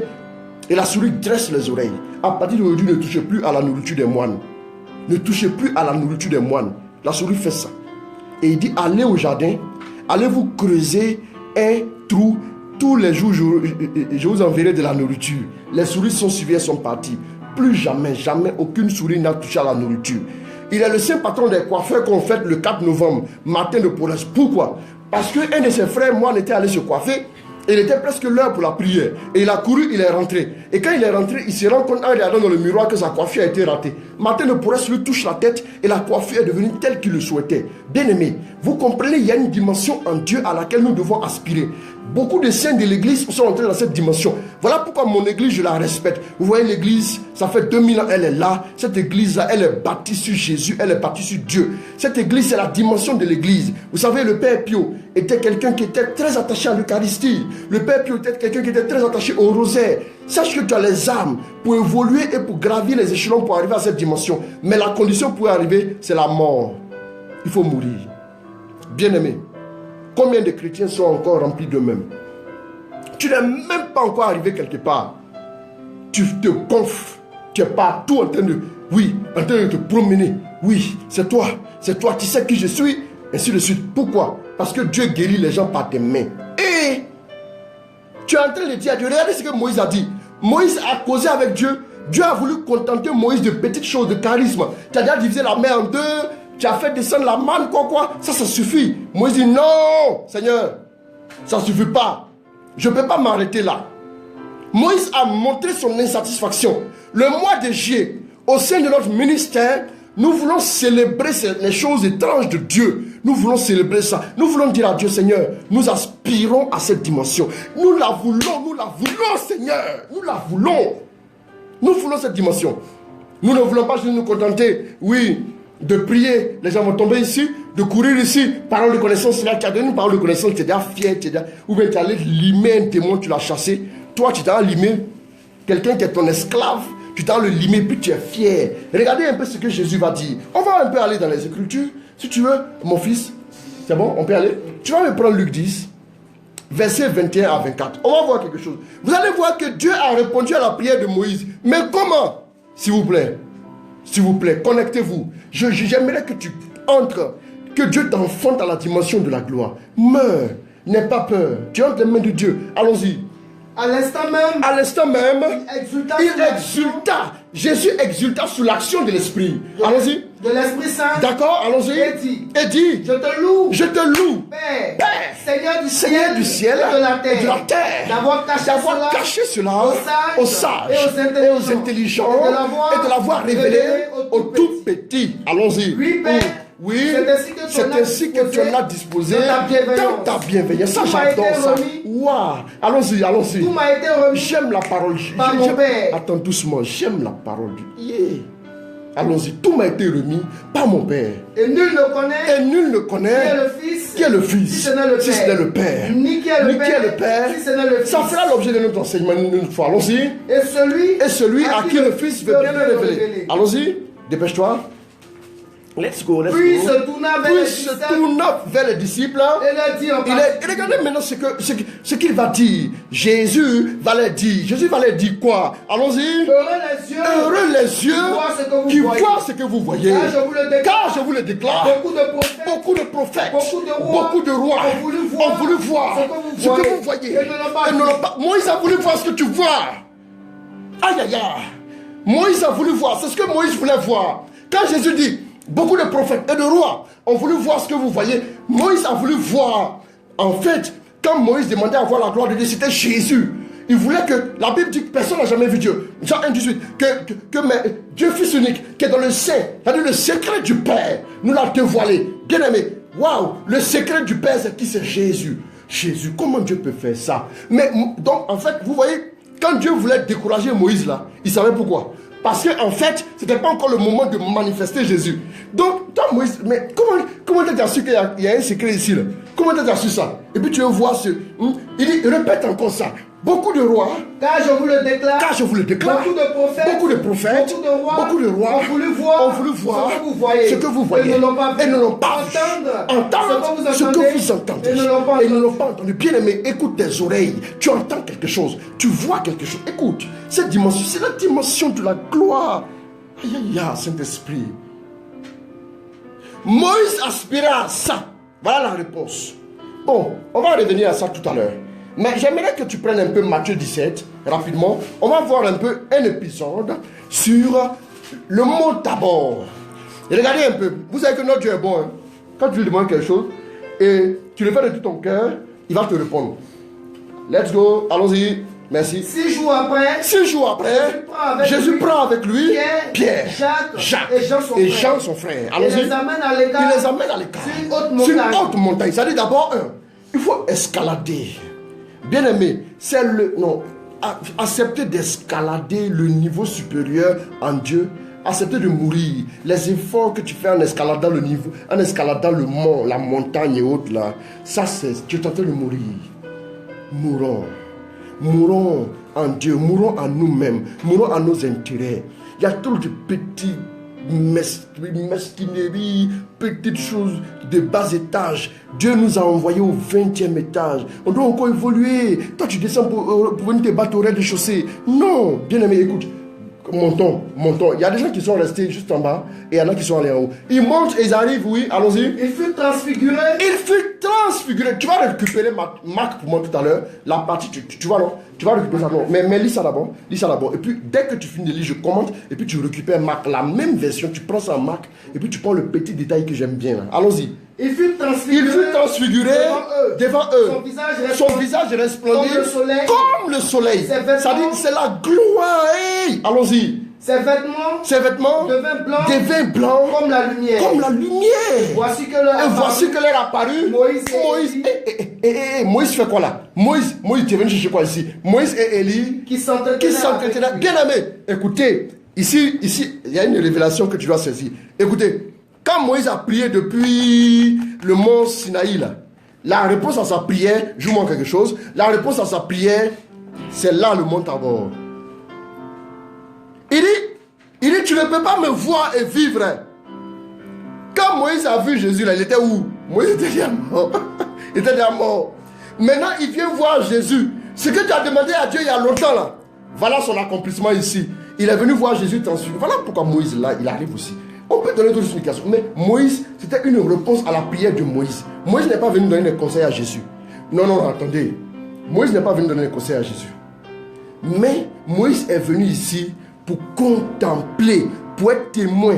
et la souris dresse les oreilles. À partir d'aujourd'hui, ne touchez plus à la nourriture des moines. Ne touchez plus à la nourriture des moines. La souris fait ça. Et il dit, allez au jardin, allez vous creuser un trou. Tous les jours, je vous enverrai de la nourriture. Les souris sont suivies, elles sont parties. Plus jamais, aucune souris n'a touché à la nourriture. Il est le saint patron des coiffeurs qu'on fête le 4 novembre, Martin de Porres. Pourquoi? Parce qu'un de ses frères, moi, était allé se coiffer. Il était presque l'heure pour la prière. Et il a couru, il est rentré. Et quand il est rentré, il se rend compte en regardant dans le miroir que sa coiffure a été ratée. Martin de Porres lui touche la tête et la coiffure est devenue telle qu'il le souhaitait. Bien aimé, vous comprenez, il y a une dimension en Dieu à laquelle nous devons aspirer. Beaucoup de saints de l'église sont entrés dans cette dimension. Voilà pourquoi mon église, je la respecte. Vous voyez l'église, ça fait 2000 ans, elle est là. Cette église-là, elle est bâtie sur Jésus, elle est bâtie sur Dieu. Cette église, c'est la dimension de l'église. Vous savez, le Père Pio était quelqu'un qui était très attaché à l'Eucharistie. Le Père Pio était quelqu'un qui était très attaché au rosaire. Sache que tu as les armes pour évoluer et pour gravir les échelons pour arriver à cette dimension. Mais la condition pour y arriver, c'est la mort. Il faut mourir. Bien-aimé, combien de chrétiens sont encore remplis d'eux-mêmes? Tu n'es même pas encore arrivé quelque part. Tu te gonfles. Tu es partout en train de te promener. Oui, c'est toi. Tu sais qui je suis. Ainsi de suite. Pourquoi? Parce que Dieu guérit les gens par tes mains. Et tu es en train de dire à Dieu, regardez ce que Moïse a dit. Moïse a causé avec Dieu. Dieu a voulu contenter Moïse de petites choses, de charisme. Tu as déjà divisé la mer en deux. Tu as fait descendre la manne, quoi. Ça suffit. Moïse dit, non, Seigneur, ça ne suffit pas. Je ne peux pas m'arrêter là. Moïse a montré son insatisfaction. Le mois de juillet, au sein de notre ministère, nous voulons célébrer les choses étranges de Dieu. Nous voulons célébrer ça. Nous voulons dire à Dieu, Seigneur, nous aspirons à cette dimension. Nous la voulons, Seigneur. Nous la voulons. Nous voulons cette dimension. Nous ne voulons pas juste nous contenter, de prier, les gens vont tomber ici, de courir ici, parole de connaissance, c'est là qui a donné une parole de connaissance, tu es déjà fier, ou bien tu es allé limer un témoin, tu l'as chassé, toi tu t'as limé, quelqu'un qui est ton esclave, tu t'as le limé, puis tu es fier. Regardez un peu ce que Jésus va dire. On va un peu aller dans les Écritures, si tu veux, mon fils, c'est bon, on peut aller. Tu vas me prendre Luc 10, versets 21 à 24, on va voir quelque chose. Vous allez voir que Dieu a répondu à la prière de Moïse, mais comment? S'il vous plaît, connectez-vous. J'aimerais que tu entres, que Dieu t'enfante à la dimension de la gloire. Meurs, n'aie pas peur. Tu entres dans les mains de Dieu. Allons-y. À l'instant même, il exulta. Jésus exulta sous l'action de l'Esprit. Allons-y. De l'Esprit Saint. D'accord, allons-y. Et dit, je te loue. Père, Seigneur du ciel et de la terre. D'avoir caché cela aux sages et aux intelligents et de l'avoir révélé aux tout petits. Allons-y. Oui, Père. Oui, c'est ainsi que tu en as disposé dans ta bienveillance. Ça, j'adore ça. Waouh. Allons-y. Tout m'a été remis. J'aime la parole. Par mon Père. Attends doucement. J'aime la parole. Allons-y, tout m'a été remis par mon Père. Et nul ne connaît qui est le Fils, si ce n'est le Père. Ni qui est le Père, si ce n'est le Fils. Ça fera l'objet de notre enseignement une fois. Allons-y. Et celui à qui le Fils veut bien le révéler. Allons-y, dépêche-toi. Let's go. Puis il se tourna vers les disciples. Et leur dit en regardez maintenant ce qu'il va dire. Jésus va leur dire quoi? Allons-y. Heureux les yeux qui voient ce que vous voyez. Car je vous le déclare. Beaucoup de prophètes, beaucoup de rois ont voulu voir ce que vous voyez. Moïse a voulu voir ce que tu vois. Aïe aïe aïe. Moïse a voulu voir. C'est ce que Moïse voulait voir. Quand Jésus dit beaucoup de prophètes et de rois ont voulu voir ce que vous voyez, Moïse a voulu voir. En fait, quand Moïse demandait à voir la gloire de Dieu, c'était Jésus. Il voulait que, la Bible dit que personne n'a jamais vu Dieu. Jean 1,18, que Dieu fils unique, qui est dans le sein, c'est-à-dire le secret du Père, nous l'a dévoilé. Bien aimé, waouh, le secret du Père, c'est qui? C'est Jésus. Jésus, comment Dieu peut faire ça? Mais donc, en fait, vous voyez, quand Dieu voulait décourager Moïse là, il savait pourquoi. Parce qu'en fait, ce n'était pas encore le moment de manifester Jésus. Donc, toi Moïse, mais comment tu as su qu'il y a un secret ici là? Comment tu as su ça? Et puis tu veux voir ce... Il dit, répète encore ça. Beaucoup de rois, car je vous le déclare, beaucoup de prophètes, beaucoup de rois ont voulu voir ce que vous voyez, et ne l'ont pas vu. Entendre ce que vous entendez, et ne l'ont pas entendu. Bien aimé, écoute tes oreilles, tu entends quelque chose, tu vois quelque chose. Écoute, cette dimension, c'est la dimension de la gloire. Aïe aïe aïe, Saint-Esprit. Moïse aspirait à ça. Voilà la réponse. Bon, on va revenir à ça tout à l'heure. Mais j'aimerais que tu prennes un peu Matthieu 17, rapidement. On va voir un peu un épisode sur le mont Tabor. Et regardez un peu. Vous savez que notre Dieu est bon. Hein? Quand tu lui demandes quelque chose, et tu le fais de tout ton cœur, il va te répondre. Let's go, allons-y. Merci. 6 jours après, Jésus prend avec lui Pierre, Jacques et Jean son frère. Allons-y. Il les amène à l'écart. Sur une haute montagne. Ça dit d'abord, il faut escalader. Bien aimé, c'est accepter d'escalader le niveau supérieur en Dieu, accepter de mourir. Les efforts que tu fais en escaladant le niveau, en escaladant le mont, la montagne et autres là, ça c'est, tu es en train de mourir. Mourons en Dieu, mourons en nous-mêmes, mourons en nos intérêts. Il y a trop de petits mesquineries, petites choses de bas étage. Dieu nous a envoyés au 20e étage. On doit encore évoluer. Toi, tu descends pour venir te battre au rez-de-chaussée. Non, bien aimé, écoute. Montons. Il y a des gens qui sont restés juste en bas et il y en a qui sont allés en haut. Ils montent et ils arrivent, oui, allons-y. Il fut transfiguré. Tu vas récupérer Marc pour moi tout à l'heure. La partie, tu vois, non? Tu vas récupérer ça, non? Mais lis ça d'abord. Et puis, dès que tu finis de lire, je commente. Et puis, tu récupères Marc, la même version. Tu prends ça en Marc. Et puis, tu prends le petit détail que j'aime bien. Là. Allons-y. Il fut transfiguré devant eux. Son visage resplendit comme le soleil. Ça dit, c'est la gloire. Hey, allons-y. Ses vêtements devinrent blancs comme la lumière. Voici que leur apparut Moïse fait quoi là? Moïse, tu es venu chercher quoi ici? Moïse et Élie qui s'entretenaient. Bien aimé, écoutez, ici, il y a une révélation que tu dois saisir. Écoutez, quand Moïse a prié depuis le mont Sinaï là, la réponse à sa prière, joue-moi quelque chose, la réponse à sa prière, c'est là le mont Tabor. Il dit, tu ne peux pas me voir et vivre. Quand Moïse a vu Jésus là, il était où? Moïse était déjà mort. Maintenant, il vient voir Jésus. Ce que tu as demandé à Dieu il y a longtemps là, voilà son accomplissement ici. Il est venu voir Jésus transfiguré. Voilà pourquoi Moïse là, il arrive aussi. On peut donner d'autres explications, mais Moïse, c'était une réponse à la prière de Moïse. Moïse n'est pas venu donner des conseils à Jésus. Non, attendez. Moïse n'est pas venu donner des conseils à Jésus. Mais Moïse est venu ici pour contempler, pour être témoin,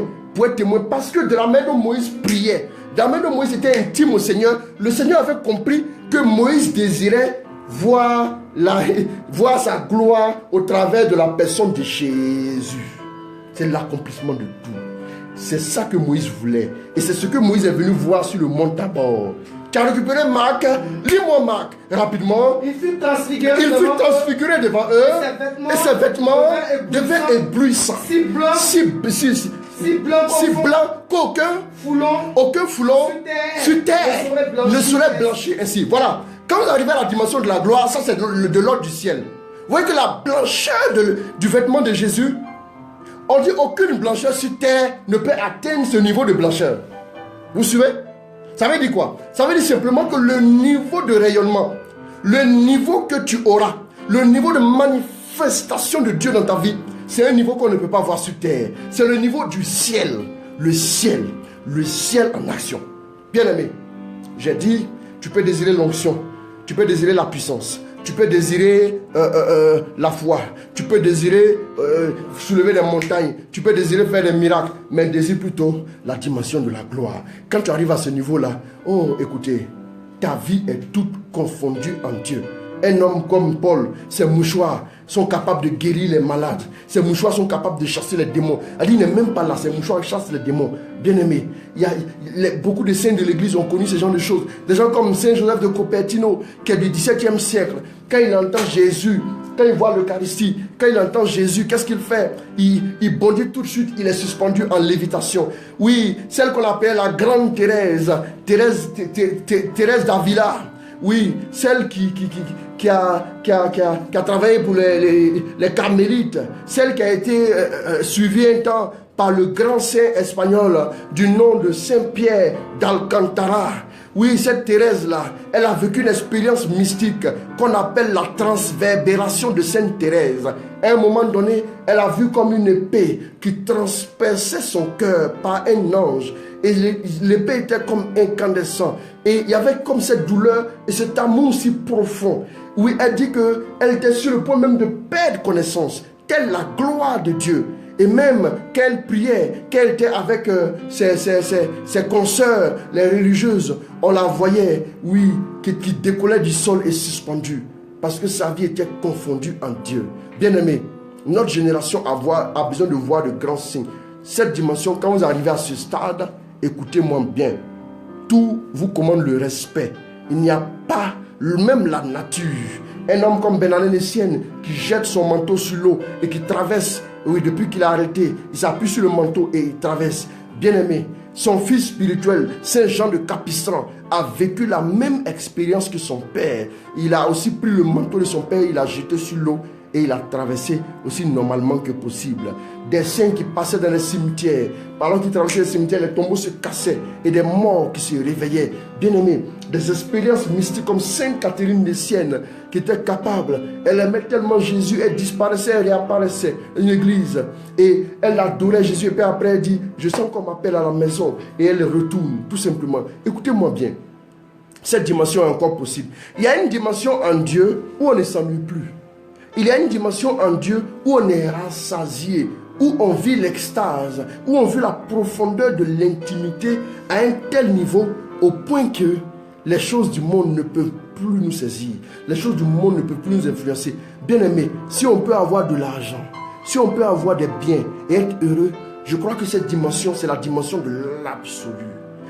parce que de la main dont Moïse priait, de la main dont Moïse était intime au Seigneur, le Seigneur avait compris que Moïse désirait voir sa gloire au travers de la personne de Jésus. C'est l'accomplissement de tout. C'est ça que Moïse voulait. Et c'est ce que Moïse est venu voir sur le mont Tabor. Tu as récupéré Marc. Lis-moi Marc rapidement. Il fut transfiguré devant eux. Et ses vêtements devaient éblouissants. Si si blanc qu'aucun foulon sur terre ne serait blanchi ainsi. Voilà. Quand vous arrivez à la dimension de la gloire, ça c'est de l'ordre du ciel. Vous voyez que la blancheur du vêtement de Jésus, on dit aucune blancheur sur terre ne peut atteindre ce niveau de blancheur. Vous suivez? Ça veut dire quoi? Ça veut dire simplement que le niveau de rayonnement, le niveau que tu auras, le niveau de manifestation de Dieu dans ta vie, c'est un niveau qu'on ne peut pas voir sur terre. C'est le niveau du ciel. Le ciel en action. Bien aimé, j'ai dit, tu peux désirer l'onction, tu peux désirer la puissance, tu peux désirer la foi, tu peux désirer soulever des montagnes, tu peux désirer faire des miracles, mais désire plutôt la dimension de la gloire. Quand tu arrives à ce niveau-là, oh écoutez, ta vie est toute confondue en Dieu. Un homme comme Paul, ses mouchoirs sont capables de guérir les malades. Ses mouchoirs sont capables de chasser les démons. Il n'est même pas là, ses mouchoirs chassent les démons. Bien aimé, beaucoup de saints de l'église ont connu ce genre de choses. Des gens comme Saint Joseph de Cupertino, qui est du XVIIe siècle. Quand il entend Jésus, quand il voit l'Eucharistie, quand il entend Jésus, qu'est-ce qu'il fait? Il bondit tout de suite, il est suspendu en lévitation. Oui, celle qu'on appelle la grande Thérèse d'Avila. Oui, celle qui a travaillé pour les carmélites, celle qui a été suivie un temps par le grand saint espagnol du nom de Saint-Pierre d'Alcantara. Oui, cette Thérèse-là, elle a vécu une expérience mystique qu'on appelle la transverbération de Sainte Thérèse. À un moment donné, elle a vu comme une épée qui transperçait son cœur par un ange. Et l'épée était comme incandescent. Et il y avait comme cette douleur et cet amour si profond. Oui, elle dit qu'elle était sur le point même de perdre connaissance. Telle la gloire de Dieu. Et même qu'elle priait, qu'elle était avec ses consoeurs, les religieuses, on la voyait, oui, qui décollait du sol et suspendue. Parce que sa vie était confondue en Dieu. Bien-aimé, notre génération a besoin de voir de grands signes. Cette dimension, quand vous arrivez à ce stade, écoutez-moi bien. Tout vous commande le respect. Il n'y a pas, même la nature. Un homme comme Bernardin Essienne qui jette son manteau sur l'eau et qui traverse, oui, depuis qu'il a arrêté, il s'appuie sur le manteau et il traverse. Bien-aimé, son fils spirituel, Saint Jean de Capistran, a vécu la même expérience que son père. Il a aussi pris le manteau de son père, il l'a jeté sur l'eau et il a traversé aussi normalement que possible. Des saints qui passaient dans les cimetières, pendant qu'ils traversaient les cimetières, les tombeaux se cassaient et des morts qui se réveillaient. Bien-aimés, des expériences mystiques comme Sainte Catherine de Sienne, qui était capable, elle aimait tellement Jésus, elle disparaissait, elle réapparaissait dans une église et elle adorait Jésus. Et puis après elle dit, je sens qu'on m'appelle à la maison, et elle retourne tout simplement. Écoutez-moi bien, cette dimension est encore possible. Il y a une dimension en Dieu où on ne s'ennuie plus. Il y a une dimension en Dieu où on est rassasié, où on vit l'extase, où on vit la profondeur de l'intimité à un tel niveau au point que les choses du monde ne peuvent plus nous saisir. Les choses du monde ne peuvent plus nous influencer. Bien-aimé, si on peut avoir de l'argent, si on peut avoir des biens et être heureux, je crois que cette dimension, c'est la dimension de l'absolu.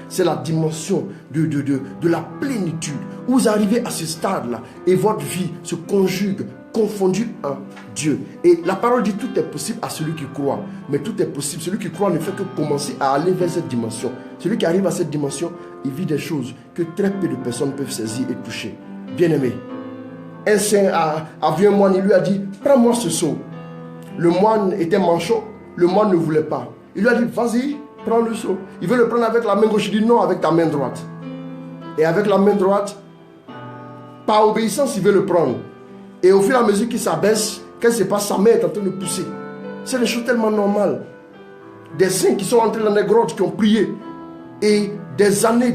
C'est la dimension de la plénitude. Où vous arrivez à ce stade-là et votre vie se conjugue, confondue en Dieu. Et la parole dit tout est possible à celui qui croit. Mais tout est possible. Celui qui croit ne fait que commencer à aller vers cette dimension. Celui qui arrive à cette dimension, il vit des choses que très peu de personnes peuvent saisir et toucher. Bien-aimé, un saint a vu un moine, il lui a dit, prends-moi ce seau. Le moine était manchot, le moine ne voulait pas. Il lui a dit, vas-y, prends le seau. Il veut le prendre avec la main gauche, il dit non, avec ta main droite. Et avec la main droite, par obéissance, il veut le prendre. Et au fur et à mesure qu'il s'abaisse, qu'est-ce qui se passe? Sa main est en train de pousser. C'est des choses tellement normales. Des saints qui sont entrés dans des grottes, qui ont prié. Et des années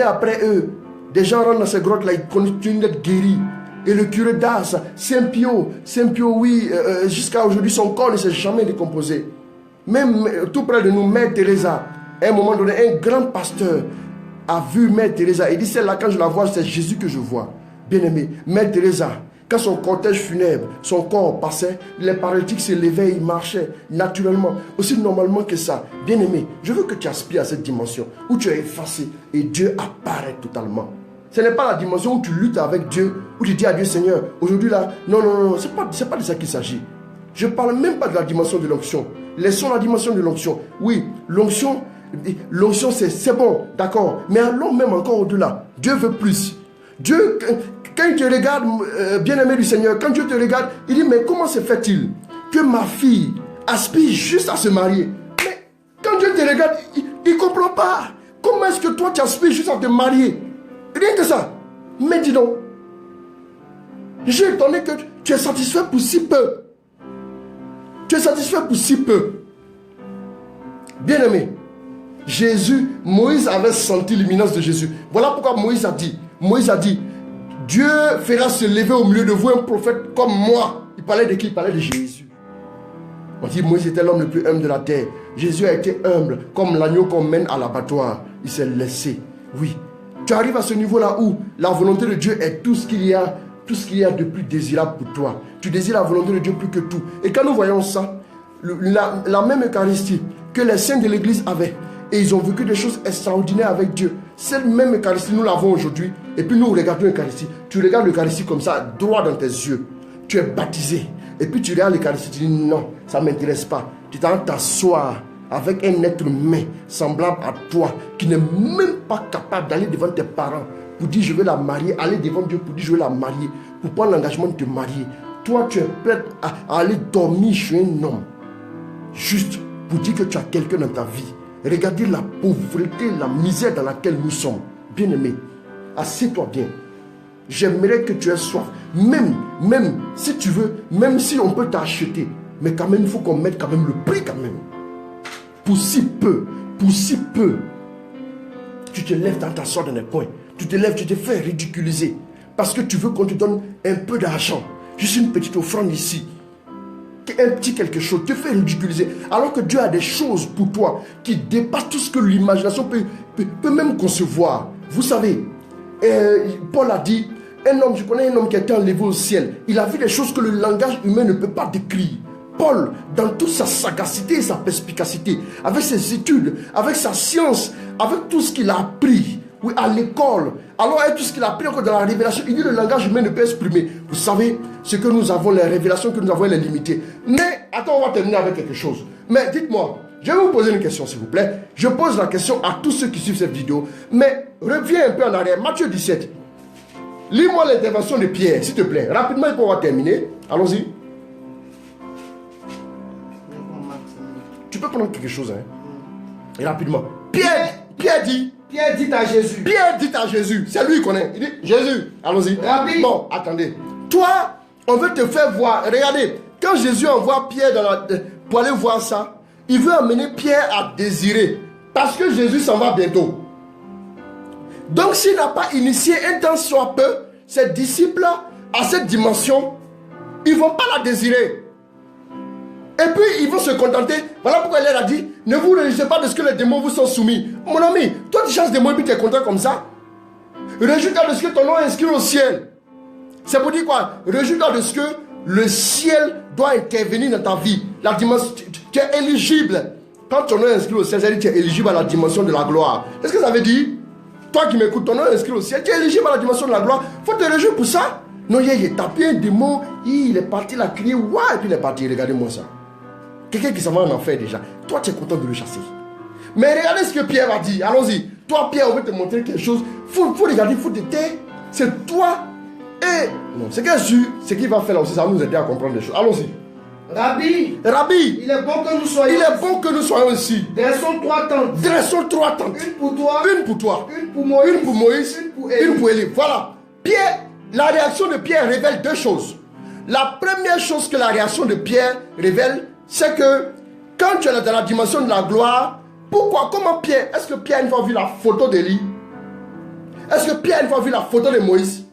après eux, des gens rentrent dans ces grottes-là, ils continuent d'être guéris. Et le curé d'Ars, Saint Pio, oui, jusqu'à aujourd'hui, son corps ne s'est jamais décomposé. Même tout près de nous, Mère Teresa, à un moment donné, un grand pasteur a vu Mère Teresa. Il dit, celle-là, quand je la vois, c'est Jésus que je vois. Bien-aimé, Mère Teresa, quand son cortège funèbre, son corps passait, les paralytiques se levaient, ils marchaient naturellement, aussi normalement que ça. Bien-aimé, je veux que tu aspires à cette dimension où tu es effacé et Dieu apparaît totalement. Ce n'est pas la dimension où tu luttes avec Dieu, où tu dis à Dieu, Seigneur, aujourd'hui là, non, c'est pas de ça qu'il s'agit. Je ne parle même pas de la dimension de l'onction. Laissons la dimension de l'onction. Oui, l'onction c'est bon, d'accord. Mais allons même encore au-delà. Dieu veut plus. Dieu, quand il te regarde, bien-aimé du Seigneur, quand Dieu te regarde, il dit, mais comment se fait-il que ma fille aspire juste à se marier? Mais quand Dieu te regarde, il ne comprend pas. Comment est-ce que toi tu aspires juste à te marier? Rien que ça. Mais dis donc, j'ai étonné que tu es satisfait pour si peu. Tu es satisfait pour si peu. Bien-aimé, Moïse avait senti l'imminence de Jésus. Voilà pourquoi Moïse a dit, Dieu fera se lever au milieu de vous un prophète comme moi. Il parlait de qui? Il parlait de Jésus. On dit Moïse était l'homme le plus humble de la terre. Jésus a été humble, comme l'agneau qu'on mène à l'abattoir. Il s'est laissé. Oui. Tu arrives à ce niveau-là où la volonté de Dieu est tout ce qu'il y a de plus désirable pour toi. Tu désires la volonté de Dieu plus que tout. Et quand nous voyons ça, la même Eucharistie que les saints de l'Église avaient, et ils ont vécu des choses extraordinaires avec Dieu. Cette même Eucharistie, nous l'avons aujourd'hui. Et puis nous regardons l'Eucharistie. Tu regardes l'Eucharistie comme ça, droit dans tes yeux. Tu es baptisé. Et puis tu regardes l'Eucharistie, tu dis non, ça ne m'intéresse pas. Tu t'en t'asseoir avec un être humain semblable à toi, qui n'est même pas capable d'aller devant tes parents pour dire je vais la marier, aller devant Dieu pour dire je vais la marier, pour prendre l'engagement de te marier. Toi, tu es prêt à aller dormir chez un homme, juste pour dire que tu as quelqu'un dans ta vie. Regardez la pauvreté, la misère dans laquelle nous sommes. Bien-aimé, assieds-toi bien. J'aimerais que tu aies soif. Même si tu veux, même si on peut t'acheter, mais quand même, il faut qu'on mette quand même le prix quand même. Pour si peu, tu te lèves, dans ta sorte dans les coins. Tu te lèves, tu te fais ridiculiser. Parce que tu veux qu'on te donne un peu d'argent. Juste une petite offrande ici. Un petit quelque chose, te fait ridiculiser. Alors que Dieu a des choses pour toi qui dépassent tout ce que l'imagination peut même concevoir. Vous savez, Paul a dit, je connais un homme qui a été enlevé au ciel. Il a vu des choses que le langage humain ne peut pas décrire. Paul, dans toute sa sagacité et sa perspicacité, avec ses études, avec sa science, avec tout ce qu'il a appris, oui, à l'école, alors avec tout ce qu'il a appris encore dans la révélation, il dit le langage humain ne peut exprimer. Vous savez, ce que nous avons, les révélations que nous avons, elle est limitée. Mais, attends, on va terminer avec quelque chose. Mais dites-moi, je vais vous poser une question s'il vous plaît. Je pose la question à tous ceux qui suivent cette vidéo. Mais reviens un peu en arrière. Matthieu 17. Lis-moi l'intervention de Pierre, s'il te plaît. Rapidement, on va terminer. Allons-y. Tu peux prendre quelque chose, hein? Et rapidement. Pierre dit à Jésus. Pierre dit à Jésus. C'est lui qui connaît. Il dit, Jésus, allons-y. Rabbi. Bon, attendez. Toi, on veut te faire voir. Regardez, quand Jésus envoie Pierre pour aller voir ça, il veut amener Pierre à désirer. Parce que Jésus s'en va bientôt. Donc, s'il n'a pas initié un temps soit peu, ses disciples à cette dimension, ils ne vont pas la désirer. Et puis ils vont se contenter. Voilà pourquoi elle a dit, ne vous réjouissez pas de ce que les démons vous sont soumis. Mon ami, toi tu changes des mots et puis tu es content comme ça. Réjouis-toi de ce que ton nom est inscrit au ciel. C'est pour dire quoi? Réjouis-toi de ce que le ciel doit intervenir dans ta vie. La dimension, tu es éligible. Quand ton nom est inscrit au ciel, ça veut dire que tu es éligible à la dimension de la gloire. Est-ce que ça veut dire? Toi qui m'écoutes, ton nom est inscrit au ciel, tu es éligible à la dimension de la gloire. Il faut te réjouir pour ça. Non, il a tapé un démon, il est parti, il a crié, ouais, et puis il est parti. Regardez-moi ça. Quelqu'un qui s'en va en enfer déjà. Toi, tu es content de le chasser. Mais regardez ce que Pierre a dit. Allons-y. Toi, Pierre, on veut te montrer quelque chose. Il faut regarder, il faut te taire. C'est toi. Et non, c'est ce qu'il va faire là aussi, ça va nous aider à comprendre les choses. Allons-y. Rabbi, il est bon que nous soyons. Il est bon que nous soyons ici. Dressons 3 tentes. Dressons 3 tentes. Une pour toi. Une pour toi. Une pour Moïse. Une pour Moïse. Une pour Élie. Voilà. Pierre, la réaction de Pierre révèle 2 choses. La première chose que la réaction de Pierre révèle, c'est que quand tu es dans la dimension de la gloire, comment Pierre, est-ce que Pierre une fois vu la photo d'Élie? Est-ce que Pierre une fois vu la photo de Moïse?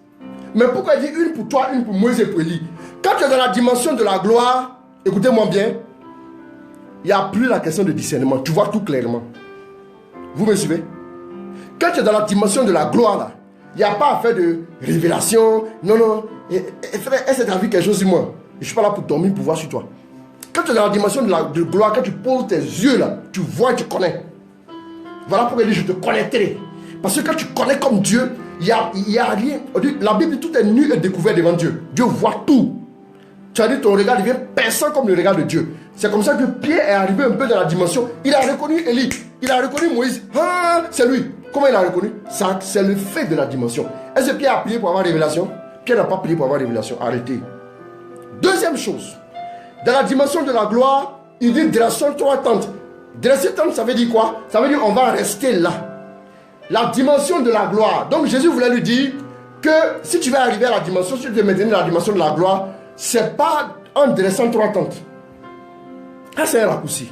Mais pourquoi il dit une pour toi, une pour Moïse et pour Élie? Quand tu es dans la dimension de la gloire, écoutez-moi bien, il n'y a plus la question de discernement, tu vois tout clairement. Vous me suivez? Quand tu es dans la dimension de la gloire là, il n'y a pas à faire de révélation, non. Frère, est-ce que tu as vu quelque chose sur moi? Je ne suis pas là pour dormir, pour voir sur toi. Quand tu es dans la dimension de gloire, quand tu poses tes yeux là, tu vois et tu connais. Voilà pourquoi il dit je te connaîtrai. Parce que quand tu connais comme Dieu, il y a rien. La Bible dit tout est nu et découvert devant Dieu. Dieu voit tout. Tu as dit ton regard devient perçant comme le regard de Dieu. C'est comme ça que Pierre est arrivé un peu dans la dimension. Il a reconnu Élie. Il a reconnu Moïse. Ah, c'est lui. Comment il a reconnu? Ça, c'est le fait de la dimension. Est-ce que Pierre a prié pour avoir révélation? Pierre n'a pas prié pour avoir révélation. Arrêtez. Deuxième chose. Dans la dimension de la gloire, il dit dressons trois tentes. Dresser tente, ça veut dire quoi? Ça veut dire on va rester là. La dimension de la gloire. Donc Jésus voulait lui dire que si tu veux arriver à la dimension, si tu veux maintenir la dimension de la gloire, c'est pas en dressant trois tentes. Ah, c'est un raccourci.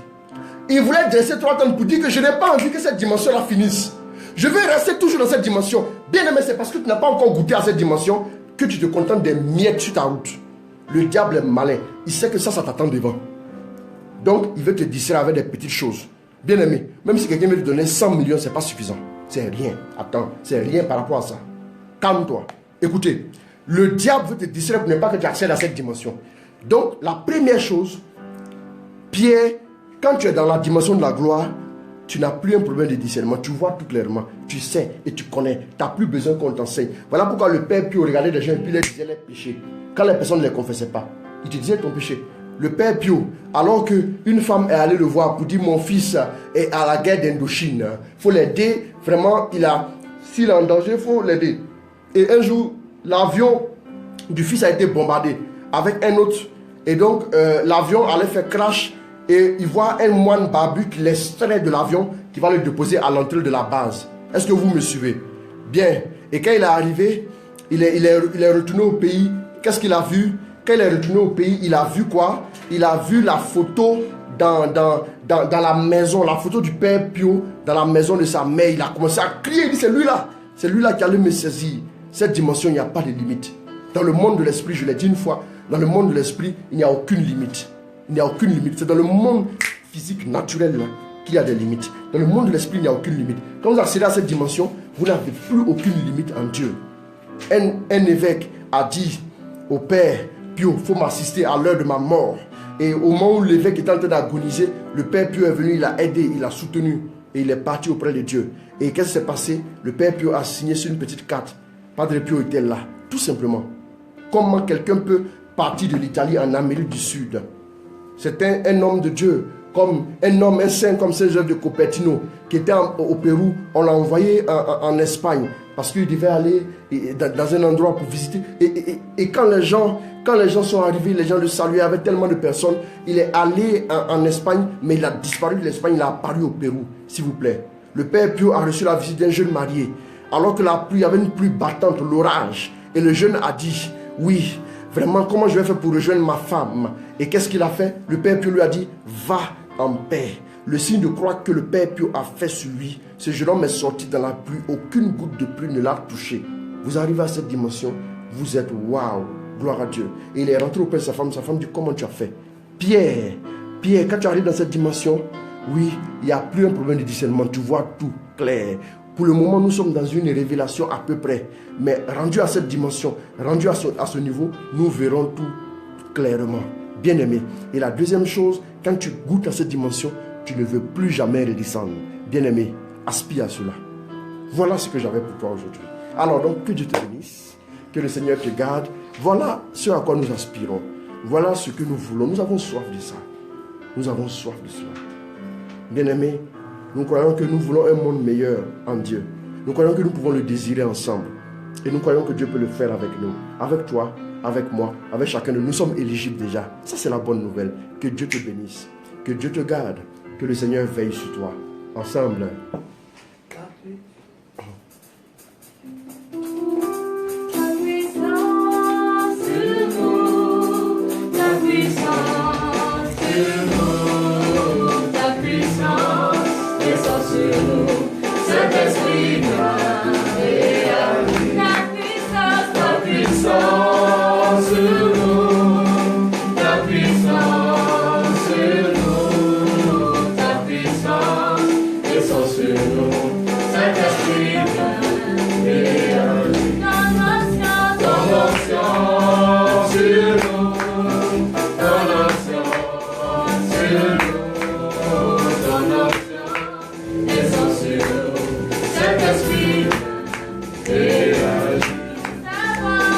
Il voulait dresser trois tentes pour dire que je n'ai pas envie que cette dimension-là finisse. Je veux rester toujours dans cette dimension. Bien aimé, c'est parce que tu n'as pas encore goûté à cette dimension que tu te contentes des miettes sur ta route. Le diable est malin. Il sait que ça t'attend devant. Donc, il veut te distraire avec des petites choses. Bien aimé, même si quelqu'un veut te donner 100 millions, ce n'est pas suffisant. C'est rien. Attends, c'est rien par rapport à ça. Calme-toi. Écoutez, le diable veut te distraire pour ne pas que tu accèdes à cette dimension. Donc, la première chose, Pierre, quand tu es dans la dimension de la gloire, tu n'as plus un problème de discernement. Tu vois tout clairement. Tu sais et tu connais. Tu n'as plus besoin qu'on t'enseigne. Voilà pourquoi le Père Pio regardait les gens et puis il leur disait les péchés. Quand les personnes ne les confessaient pas, il te disait ton péché. Le Père Pio, alors qu'une femme est allée le voir pour dire mon fils est à la guerre d'Indochine, il faut l'aider. Vraiment, s'il est en danger, il faut l'aider. Et un jour, l'avion du fils a été bombardé avec un autre. Et donc, l'avion allait faire crash. Et il voit un moine barbu qui l'extrait de l'avion, qui va le déposer à l'entrée de la base. Est-ce que vous me suivez? Bien. Et quand il est arrivé, il est retourné au pays. Qu'est-ce qu'il a vu? Quand il est retourné au pays, il a vu quoi? Il a vu la photo dans la maison, la photo du Père Pio dans la maison de sa mère. Il a commencé à crier. Il dit c'est lui-là. C'est lui-là qui allait me saisir. Cette dimension, il n'y a pas de limite. Dans le monde de l'esprit, je l'ai dit une fois, dans le monde de l'esprit, il n'y a aucune limite. Il n'y a aucune limite. C'est dans le monde physique naturel qu'il y a des limites. Dans le monde de l'esprit, il n'y a aucune limite. Quand vous accédez à cette dimension, vous n'avez plus aucune limite en Dieu. Un évêque a dit au Père Pio, il faut m'assister à l'heure de ma mort. Et au moment où l'évêque était en train d'agoniser, le Père Pio est venu, il l'a aidé, il l'a soutenu. Et il est parti auprès de Dieu. Et qu'est-ce qui s'est passé? Le Père Pio a signé sur une petite carte. Padre Pio était là, tout simplement. Comment quelqu'un peut partir de l'Italie en Amérique du Sud? C'était un homme de Dieu, comme un saint comme Saint Joseph de Cupertino, qui était au Pérou. On l'a envoyé en Espagne, parce qu'il devait aller dans un endroit pour visiter. Et quand les gens sont arrivés, les gens le saluaient avec tellement de personnes. Il est allé en Espagne, mais il a disparu de l'Espagne, il a apparu au Pérou, s'il vous plaît. Le Père Pio a reçu la visite d'un jeune marié, alors que la pluie, il y avait une pluie battante, l'orage. Et le jeune a dit, oui, vraiment, comment je vais faire pour rejoindre ma femme? Et qu'est-ce qu'il a fait? Le Père Pio lui a dit, va en paix. Le signe de croix que le Père Pio a fait sur lui, ce jeune homme est sorti dans la pluie, aucune goutte de pluie ne l'a touché. Vous arrivez à cette dimension, vous êtes waouh, gloire à Dieu. Et il est rentré auprès de sa femme dit, comment tu as fait? Pierre, quand tu arrives dans cette dimension, oui, il n'y a plus un problème de discernement, tu vois tout clair. Pour le moment, nous sommes dans une révélation à peu près. Mais rendu à cette dimension, rendu à ce niveau, nous verrons tout clairement. Bien aimé. Et la deuxième chose, quand tu goûtes à cette dimension, tu ne veux plus jamais redescendre. Bien aimé, aspire à cela. Voilà ce que j'avais pour toi aujourd'hui. Alors donc, que Dieu te bénisse, que le Seigneur te garde. Voilà ce à quoi nous aspirons. Voilà ce que nous voulons. Nous avons soif de ça. Nous avons soif de cela. Bien aimé, nous croyons que nous voulons un monde meilleur en Dieu. Nous croyons que nous pouvons le désirer ensemble. Et nous croyons que Dieu peut le faire avec nous. Avec toi, avec moi, avec chacun de nous. Nous sommes éligibles déjà. Ça, c'est la bonne nouvelle. Que Dieu te bénisse. Que Dieu te garde. Que le Seigneur veille sur toi. Ensemble.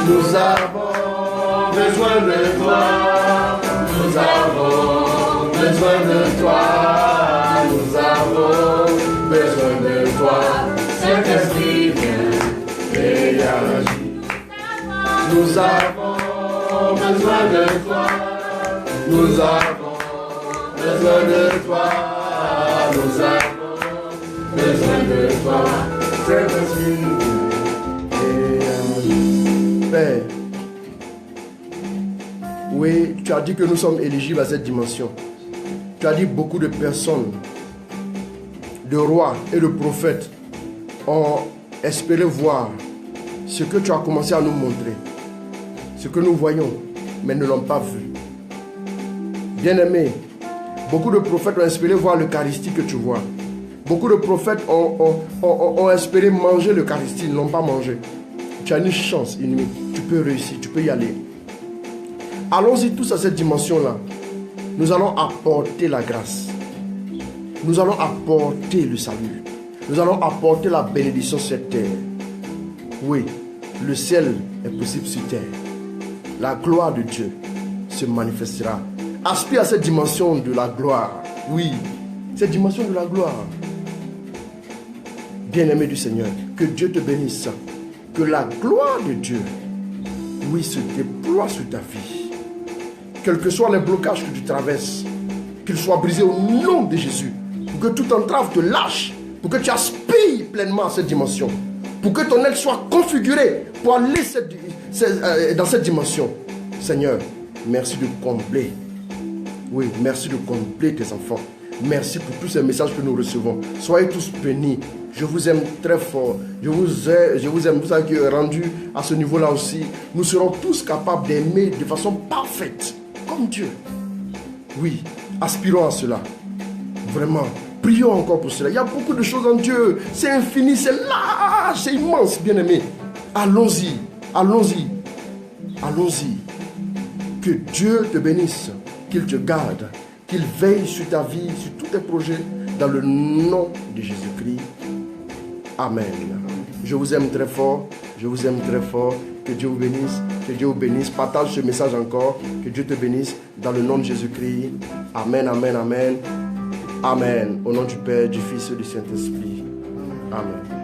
Nous avons besoin de toi. Nous avons besoin de toi. Nous avons besoin de toi. Nous avons besoin de toi. Père, oui, tu as dit que nous sommes éligibles à cette dimension. Tu as dit beaucoup de personnes, de rois et de prophètes ont espéré voir ce que tu as commencé à nous montrer, ce que nous voyons, mais ne l'ont pas vu. Bien-aimés, beaucoup de prophètes ont espéré voir l'Eucharistie que tu vois. Beaucoup de prophètes ont espéré manger l'Eucharistie, ils ne l'ont pas mangé. Tu as une chance inouïe, tu peux réussir, tu peux y aller. Allons-y tous à cette dimension-là. Nous allons apporter la grâce. Nous allons apporter le salut. Nous allons apporter la bénédiction sur cette terre. Oui, le ciel est possible sur terre. La gloire de Dieu se manifestera. Aspire à cette dimension de la gloire. Oui, cette dimension de la gloire. Bien-aimé du Seigneur, que Dieu te bénisse. Que la gloire de Dieu, oui, se déploie sur ta vie. Quels que soient les blocages que tu traverses, qu'ils soient brisés au nom de Jésus. Pour que toute entrave te lâche. Pour que tu aspires pleinement à cette dimension. Pour que ton aile soit configurée pour aller dans cette dimension. Seigneur, merci de combler. Oui, merci de combler tes enfants. Merci pour tous ces messages que nous recevons. Soyez tous bénis. Je vous aime très fort. Je vous aime. Vous savez qui est rendu à ce niveau-là aussi. Nous serons tous capables d'aimer de façon parfaite, comme Dieu. Oui, aspirons à cela. Vraiment, prions encore pour cela. Il y a beaucoup de choses en Dieu. C'est infini, c'est large, c'est immense, bien-aimé. Allons-y, allons-y, allons-y. Que Dieu te bénisse, qu'il te garde, qu'il veille sur ta vie, sur tous tes projets, dans le nom de Jésus-Christ. Amen. Je vous aime très fort. Je vous aime très fort. Que Dieu vous bénisse. Que Dieu vous bénisse. Partage ce message encore. Que Dieu te bénisse. Dans le nom de Jésus-Christ. Amen, amen, amen. Amen. Au nom du Père, du Fils et du Saint-Esprit. Amen.